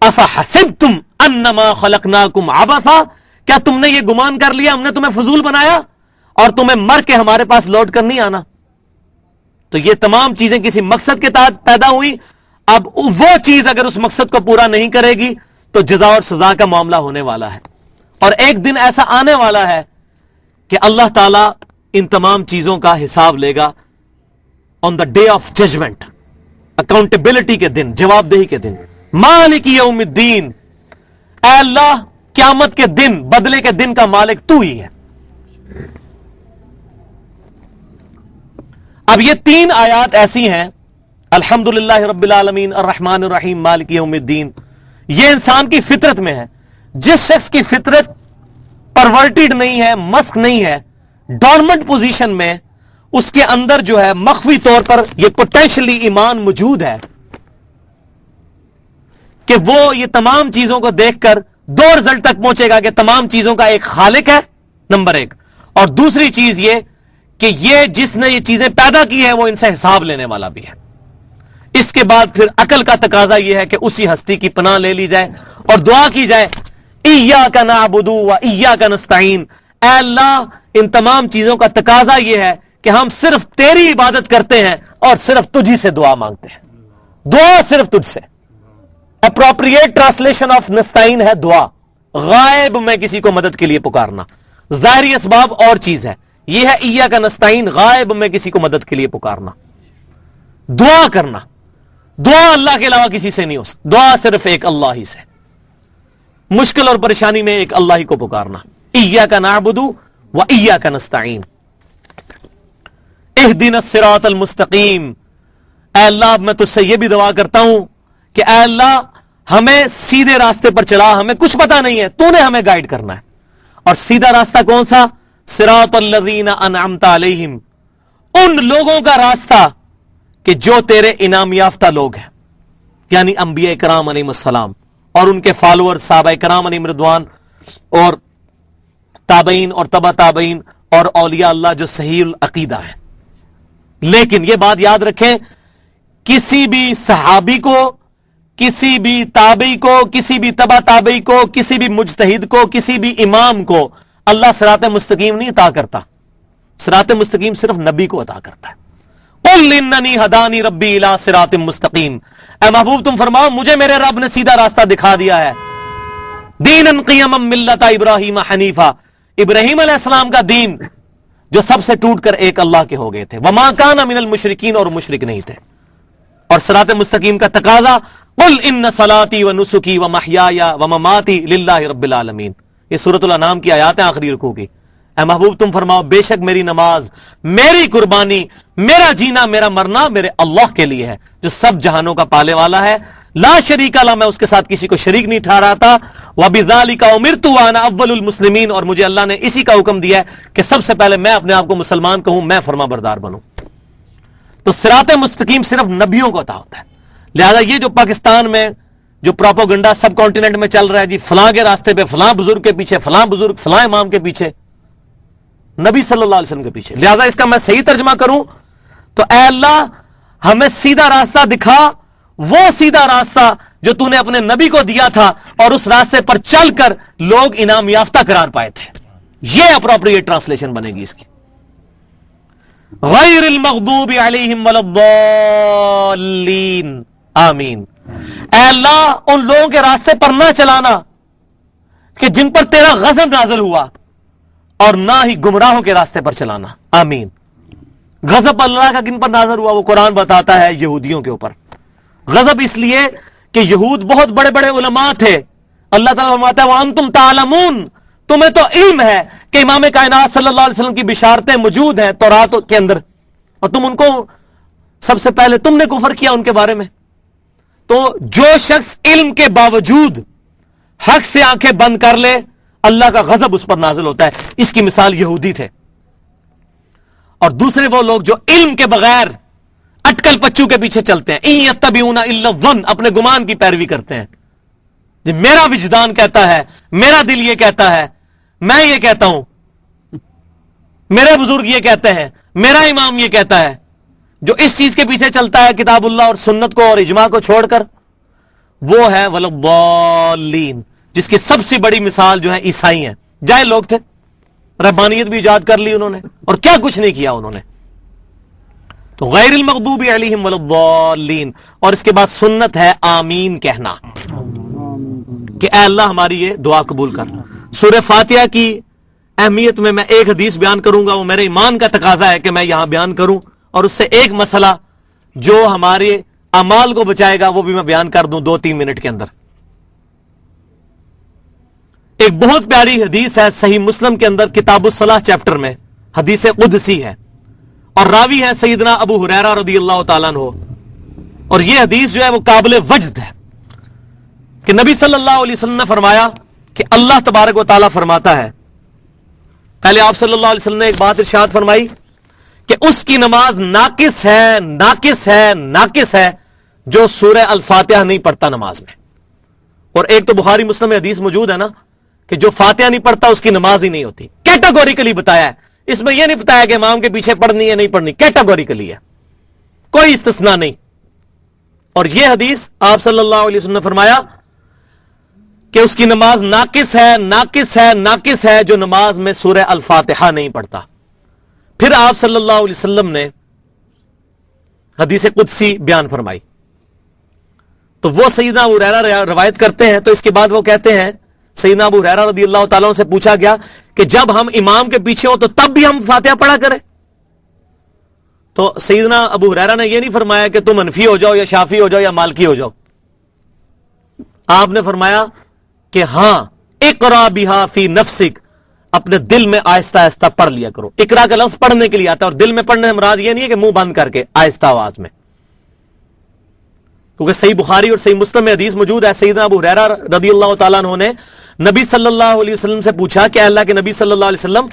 افحسبتم انما خلقناکم عبثا، کیا تم نے یہ گمان کر لیا ہم نے تمہیں فضول بنایا اور تمہیں مر کے ہمارے پاس لوٹ کر نہیں آنا؟ تو یہ تمام چیزیں کسی مقصد کے تحت پیدا ہوئی. اب وہ چیز اگر اس مقصد کو پورا نہیں کرے گی تو جزا اور سزا کا معاملہ ہونے والا ہے. اور ایک دن ایسا آنے والا ہے کہ اللہ تعالیٰ ان تمام چیزوں کا حساب لے گا on the day of judgment, accountability کے دن، جواب دہی کے دن. مالک یوم الدین، اے اللہ قیامت کے دن، بدلے کے دن کا مالک تو ہی ہے. اب یہ 3 آیات ایسی ہیں، الحمدللہ رب العالمین الرحمن الرحیم مالک یوم الدین، یہ انسان کی فطرت میں ہے. جس شخص کی فطرت پرورٹڈ نہیں ہے، مسک نہیں ہے، ڈورمنٹ پوزیشن میں، اس کے اندر جو ہے مخفی طور پر یہ پوٹینشلی ایمان موجود ہے کہ وہ یہ تمام چیزوں کو دیکھ کر 2 رزلٹ تک پہنچے گا کہ تمام چیزوں کا ایک خالق ہے، نمبر 1، اور دوسری چیز یہ کہ یہ جس نے یہ چیزیں پیدا کی ہیں وہ ان سے حساب لینے والا بھی ہے. اس کے بعد پھر عقل کا تقاضا یہ ہے کہ اسی ہستی کی پناہ لے لی جائے اور دعا کی جائے، ایاک نعبد و ایاک نستعین، اے اللہ ان تمام چیزوں کا تقاضا یہ ہے کہ ہم صرف تیری عبادت کرتے ہیں اور صرف تجھی سے دعا مانگتے ہیں. دعا صرف تجھ سے. اپروپریٹ ٹرانسلیشن آف نستعین ہے دعا، غائب میں کسی کو مدد کے لیے پکارنا. ظاہری اسباب اور چیز ہے، یہ ہے ایاک نستعین، غائب میں کسی کو مدد کے لیے پکارنا، دعا کرنا. دعا اللہ کے علاوہ کسی سے نہیں ہو سکتی، دعا صرف ایک اللہ ہی سے. مشکل اور پریشانی میں ایک اللہ ہی کو پکارنا. ایاک نعبد و ایاک نستعین. اہدنا الصراط المستقیم، اے اللہ میں تجھ سے یہ بھی دعا کرتا ہوں کہ اے اللہ ہمیں سیدھے راستے پر چلا، ہمیں کچھ پتا نہیں ہے، تو نے ہمیں گائیڈ کرنا ہے. اور سیدھا راستہ کون سا؟ صراط الذین انعمت علیہم، ان لوگوں کا راستہ کہ جو تیرے انعام یافتہ لوگ ہیں، یعنی انبیاء کرام علیہم السلام اور ان کے فالوور صحابہ کرام علیہم رضوان اور تابعین اور تبع تابعین اور اولیاء اللہ جو صحیح العقیدہ ہیں. لیکن یہ بات یاد رکھیں، کسی بھی صحابی کو، کسی بھی تابعی کو، کسی بھی تبع تابعی کو، کسی بھی مجتہد کو، کسی بھی امام کو اللہ صراط مستقیم نہیں عطا کرتا. صراط مستقیم صرف نبی کو عطا کرتا ہے. قل اننی ہدانی ربی الی صراط مستقیم، اے محبوب تم فرماؤ مجھے میرے رب نے سیدھا راستہ دکھا دیا ہے. دینا قیما ملت ابراہیم حنیفہ، ابراہیم علیہ السلام کا دین جو سب سے ٹوٹ کر ایک اللہ کے ہو گئے تھے. وما کان من المشرکین، اور مشرک نہیں تھے. اور صراط مستقیم کا تقاضا قل ان صلاتی و نسکی و محیای و مماتی للہ رب العالمین. یہ سورۃ الانعام کی آیات ہیں آخری رکوع کی. اے محبوب تم فرماؤ بے شک میری نماز، میری قربانی، میرا جینا، میرا مرنا میرے اللہ کے لیے ہے جو سب جہانوں کا پالے والا ہے. لا شریک اللہ، میں اس کے ساتھ کسی کو شریک نہیں ٹھہراتا. وبذالک امرت وانا اول المسلمین، اور مجھے اللہ نے اسی کا حکم دیا ہے کہ سب سے پہلے میں اپنے آپ کو مسلمان کہوں، میں فرما بردار بنوں. تو صراط مستقیم صرف نبیوں کو عطا ہوتا ہے. لہذا یہ جو پاکستان میں جو پروپیگنڈا سب کانٹیننٹ میں چل رہا ہے، جی فلاں کے راستے پہ، فلاں بزرگ کے پیچھے، فلاں بزرگ، فلاں امام کے پیچھے، نبی صلی اللہ علیہ وسلم کے پیچھے. لہذا اس کا میں صحیح ترجمہ کروں تو اے اللہ ہمیں سیدھا راستہ دکھا، وہ سیدھا راستہ جو تو نے اپنے نبی کو دیا تھا اور اس راستے پر چل کر لوگ انعام یافتہ قرار پائے تھے. یہ اپروپریٹ ٹرانسلیشن بنے گی اس کی. غیر المغضوب علیہم ولا الضالین، آمین. اے اللہ ان لوگوں کے راستے پر نہ چلانا کہ جن پر تیرا غضب نازل ہوا، اور نہ ہی گمراہوں کے راستے پر چلانا، آمین. غضب اللہ کا کن پر نازل ہوا وہ قرآن بتاتا ہے یہودیوں کے اوپر. غضب اس لیے کہ یہود بہت بڑے بڑے علماء تھے. اللہ تعالیٰ فرماتا ہے وَأَنْتُمْ تَعْلَمُونَ، تمہیں تو علم ہے کہ امام کائنات صلی اللہ علیہ وسلم کی بشارتیں موجود ہیں تورات کے اندر، اور تم ان کو سب سے پہلے تم نے کفر کیا ان کے بارے میں. تو جو شخص علم کے باوجود حق سے آنکھیں بند کر لے، اللہ کا غضب اس پر نازل ہوتا ہے. اس کی مثال یہودی تھے. اور دوسرے وہ لوگ جو علم کے بغیر اٹکل پچو کے پیچھے چلتے ہیں، ان یتبعون الا الظن، اپنے گمان کی پیروی کرتے ہیں. جی میرا وجدان کہتا ہے، میرا دل یہ کہتا ہے، میں یہ کہتا ہوں، میرے بزرگ یہ کہتے ہیں، میرا امام یہ کہتا ہے. جو اس چیز کے پیچھے چلتا ہے کتاب اللہ اور سنت کو اور اجماع کو چھوڑ کر، وہ ہے ولضالین، جس کی سب سے بڑی مثال جو ہے عیسائی ہیں، جاہل لوگ تھے، رہبانیت بھی ایجاد کر لی انہوں نے، اور کیا کچھ نہیں کیا انہوں نے. تو غیر المغضوب علیہم ولضالین، اور اس کے بعد سنت ہے آمین کہنا کہ اے اللہ ہماری یہ دعا قبول کر. سورہ فاتحہ کی اہمیت میں ایک حدیث بیان کروں گا، وہ میرے ایمان کا تقاضا ہے کہ میں یہاں بیان کروں، اور اس سے ایک مسئلہ جو ہمارے اعمال کو بچائے گا وہ بھی میں بیان کر دوں 2-3 منٹ کے اندر. ایک بہت پیاری حدیث ہے صحیح مسلم کے اندر کتاب الصلاح چیپٹر میں، حدیث قدسی ہے، اور راوی ہے سیدنا ابو ہریرہ رضی اللہ تعالیٰ عنہ. اور یہ حدیث جو ہے وہ قابل وجد ہے کہ نبی صلی اللہ علیہ وسلم نے فرمایا کہ اللہ تبارک و تعالیٰ فرماتا ہے، پہلے آپ صلی اللہ علیہ وسلم نے ایک بات ارشاد فرمائی کہ اس کی نماز ناقص ہے، ناقص ہے، ناقص ہے جو سورہ الفاتحہ نہیں پڑھتا نماز میں. اور ایک تو بخاری مسلم میں حدیث موجود ہے نا کہ جو فاتحہ نہیں پڑھتا اس کی نماز ہی نہیں ہوتی. کیٹاگوریکلی بتایا ہے، اس میں یہ نہیں بتایا کہ امام کے پیچھے پڑھنی ہے نہیں پڑھنی، کیٹاگوریکلی ہے، کوئی استثناء نہیں. اور یہ حدیث آپ صلی اللہ علیہ وسلم نے فرمایا کہ اس کی نماز ناقص ہے، ناقص ہے، ناقص ہے جو نماز میں سورہ الفاتحہ نہیں پڑھتا. پھر آپ صلی اللہ علیہ وسلم نے حدیث قدسی بیان فرمائی، تو وہ سیدنا ابو ہریرہ روایت کرتے ہیں. تو اس کے بعد وہ کہتے ہیں، سیدنا ابو ہریرہ رضی اللہ تعالیٰ عنہ سے پوچھا گیا کہ جب ہم امام کے پیچھے ہو تو تب بھی ہم فاتحہ پڑھا کریں؟ تو سیدنا ابو ہریرہ نے یہ نہیں فرمایا کہ تم حنفی ہو جاؤ یا شافعی ہو جاؤ یا مالکی ہو جاؤ. آپ نے فرمایا کہ ہاں اقرا بہا فی نفسک، اپنے دل میں آہستہ آہستہ پڑھ لیا کرو. اقرا کا لفظ پڑھنے کے لیے آتا ہے، اور دل میں پڑھنے سے مراد یہ نہیں ہے کہ منہ بند کر کے، آہستہ آواز میں. کیونکہ صحیح بخاری اور صحیح مسلم میں حدیث موجود ہے، سیدنا ابو ہریرہ رضی اللہ تعالیٰ عنہ نے نبی صلی اللہ علیہ وسلم سے پوچھا کہ اللہ کے نبی صلی اللہ علیہ وسلم،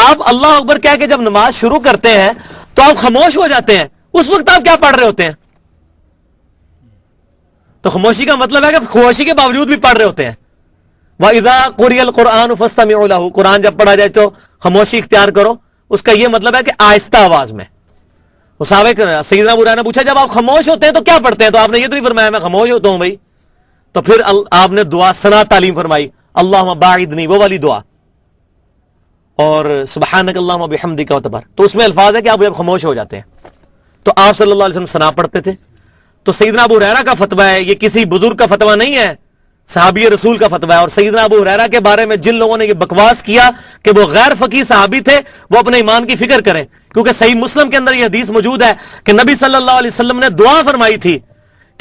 آپ اللہ اکبر کہہ کے جب نماز شروع کرتے ہیں تو آپ خاموش ہو جاتے ہیں، اس وقت آپ کیا پڑھ رہے ہوتے ہیں؟ تو خاموشی کا مطلب ہے کہ خاموشی کے باوجود بھی پڑھ رہے ہوتے ہیں. وَإِذَا قُرِئَ الْقُرْآنُ فَاسْتَمِعُوا لَهُ، قرآن جب پڑھا جائے تو خاموشی اختیار کرو. اس کا یہ مطلب ہے کہ آہستہ آواز میں. سیدنا ابو ہریرہ نے پوچھا جب آپ خاموش ہوتے ہیں تو کیا پڑھتے ہیں؟ تو آپ نے یہ تو نہیں فرمایا میں خاموش ہوتا ہوں بھائی. تو پھر آپ نے دعا ثنا تعلیم فرمائی، اللہم باعدنی، وہ والی دعا، اور سبحانک اللہم بحمدک وتبارک. تو اس میں الفاظ ہے کہ آپ جب خاموش ہو جاتے ہیں. تو آپ صلی اللہ علیہ وسلم ثنا پڑھتے تھے. تو سیدنا ابو ہریرہ کا فتویٰ ہے، یہ کسی بزرگ کا فتویٰ نہیں ہے، صحابی رسول کا فتویٰ ہے. اور سیدنا ابو ہریرہ کے بارے میں جن لوگوں نے یہ بکواس کیا کہ وہ غیر فقیہ صحابی تھے، وہ اپنے ایمان کی فکر کریں. کیونکہ صحیح مسلم کے اندر یہ حدیث موجود ہے کہ نبی صلی اللہ علیہ وسلم نے دعا فرمائی تھی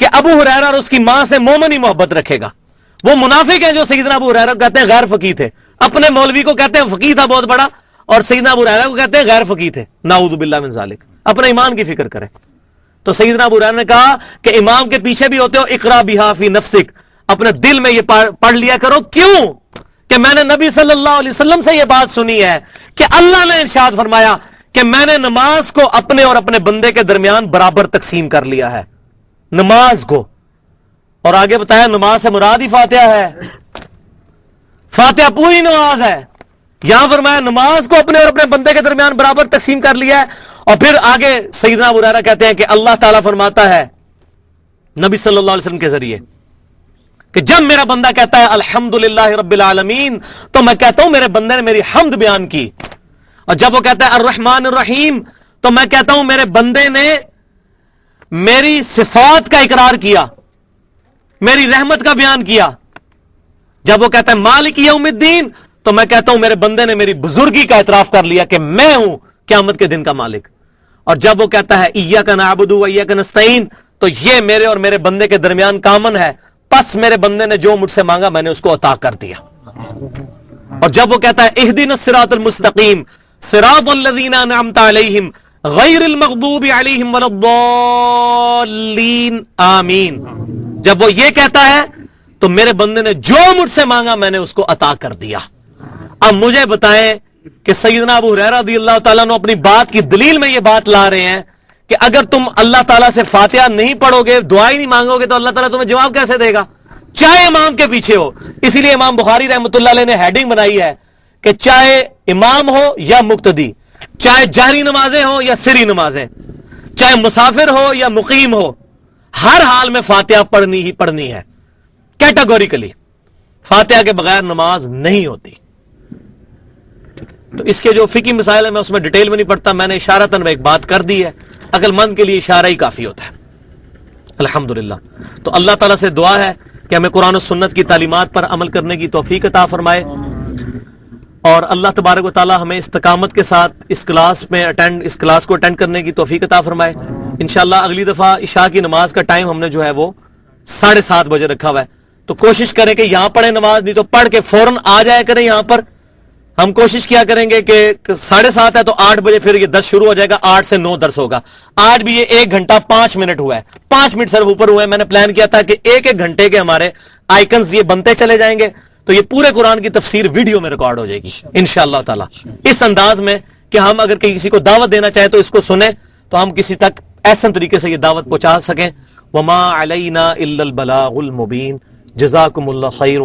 کہ ابو ہریرہ اور اس کی ماں سے مومن ہی محبت رکھے گا. وہ منافق ہیں جو سیدنا ابو ہریرہ کو کہتے ہیں غیر فقیہ تھے، اپنے مولوی کو کہتے ہیں فقیہ تھا بہت بڑا، اور سیدنا ابو ہریرہ کو کہتے ہیں غیر فقیہ تھے. نعوذ باللہ من ذالک. اپنے ایمان کی فکر کریں. تو سیدنا ابو ہریرہ نے کہا کہ امام کے پیچھے بھی ہوتے ہو، اقرا بہا فی نفسک، اپنے دل میں یہ پڑھ لیا کرو. کیوں؟ کہ میں نے نبی صلی اللہ علیہ وسلم سے یہ بات سنی ہے کہ اللہ نے ارشاد فرمایا کہ میں نے نماز کو اپنے اور اپنے بندے کے درمیان برابر تقسیم کر لیا ہے، نماز کو. اور آگے بتایا نماز سے مراد ہی فاتحہ ہے، فاتحہ پوری نماز ہے. یہاں فرمایا نماز کو اپنے اور اپنے بندے کے درمیان برابر تقسیم کر لیا ہے. اور پھر آگے سیدنا ابو ہریرہ کہتے ہیں کہ اللہ تعالیٰ فرماتا ہے نبی صلی اللہ علیہ وسلم کے ذریعے کہ جب میرا بندہ کہتا ہے الحمدللہ رب العالمین تو میں کہتا ہوں میرے بندے نے میری حمد بیان کی. اور جب وہ کہتا ہے الرحمن الرحیم تو میں کہتا ہوں میرے بندے نے میری صفات کا اقرار کیا، میری رحمت کا بیان کیا. جب وہ کہتا ہے مالک یوم الدین تو میں کہتا ہوں میرے بندے نے میری بزرگی کا اعتراف کر لیا کہ میں ہوں قیامت کے دن کا مالک. اور جب وہ کہتا ہے ایاک نعبد و ایاک نستعین تو یہ میرے اور میرے بندے کے درمیان کامن ہے، پس میرے بندے نے جو مجھ سے مانگا میں نے اس کو عطا کر دیا. اور جب وہ کہتا ہے اہدنا الصراط المستقیم صراط الذین انعمت علیہم غیر المغضوب علیہم ولا الضالین آمین، جب وہ یہ کہتا ہے تو میرے بندے نے جو مجھ سے مانگا میں نے اس کو عطا کر دیا. اب مجھے بتائیں کہ سیدنا ابو ہریرہ رضی اللہ تعالیٰ عنہ اپنی بات کی دلیل میں یہ بات لا رہے ہیں کہ اگر تم اللہ تعالیٰ سے فاتحہ نہیں پڑھو گے، دعا ہی نہیں مانگو گے تو اللہ تعالیٰ تمہیں جواب کیسے دے گا؟ چاہے امام کے پیچھے ہو. اسی لیے امام بخاری رحمۃ اللہ علیہ نے ہیڈنگ بنائی ہے کہ چاہے امام ہو یا مقتدی، چاہے جہری نمازیں ہوں یا سری نمازیں، چاہے مسافر ہو یا مقیم ہو، ہر حال میں فاتحہ پڑھنی ہی پڑھنی ہے. کیٹاگوریکلی فاتحہ کے بغیر نماز نہیں ہوتی. تو اس کے جو فقہی مسائل ہیں میں اس میں ڈیٹیل میں نہیں پڑھتا, میں نے اشارتاً ایک بات کر دی ہے, عقل مند کے لیے اشارہ ہی کافی ہوتا ہے. الحمدللہ. تو اللہ تعالیٰ سے دعا ہے کہ ہمیں قرآن و سنت کی تعلیمات پر عمل کرنے کی توفیق عطا فرمائے, اور اللہ تبارک و تعالیٰ ہمیں استقامت کے ساتھ اس کلاس کو اٹینڈ کرنے کی توفیق عطا فرمائے. انشاءاللہ اگلی دفعہ عشاء کی نماز کا ٹائم ہم نے جو ہے وہ 7:30 بجے رکھا ہوا ہے, تو کوشش کریں کہ یہاں پڑھیں نماز, نہیں تو پڑھ کے فوراً آ جایا کریں یہاں پر. ہم کوشش کیا کریں گے کہ 7:30 ہے تو 8 بجے پھر یہ 10 شروع ہو جائے گا, 8 سے 9 درس ہوگا. آج بھی یہ 1 گھنٹہ 5 منٹ ہوا ہے, 5 منٹ صرف اوپر ہوئے ہیں. میں نے پلان کیا تھا کہ 1 گھنٹے کے ہمارے آئیکنز یہ بنتے چلے جائیں گے, تو یہ پورے قرآن کی تفسیر ویڈیو میں ریکارڈ ہو جائے گی انشاءاللہ تعالی, اس انداز میں کہ ہم اگر کسی کو دعوت دینا چاہیں تو اس کو سنیں, تو ہم کسی تک احسن طریقے سے یہ دعوت پہنچا سکیں. وما علینا الا البلاغ المبین. جزاکم اللہ خیر.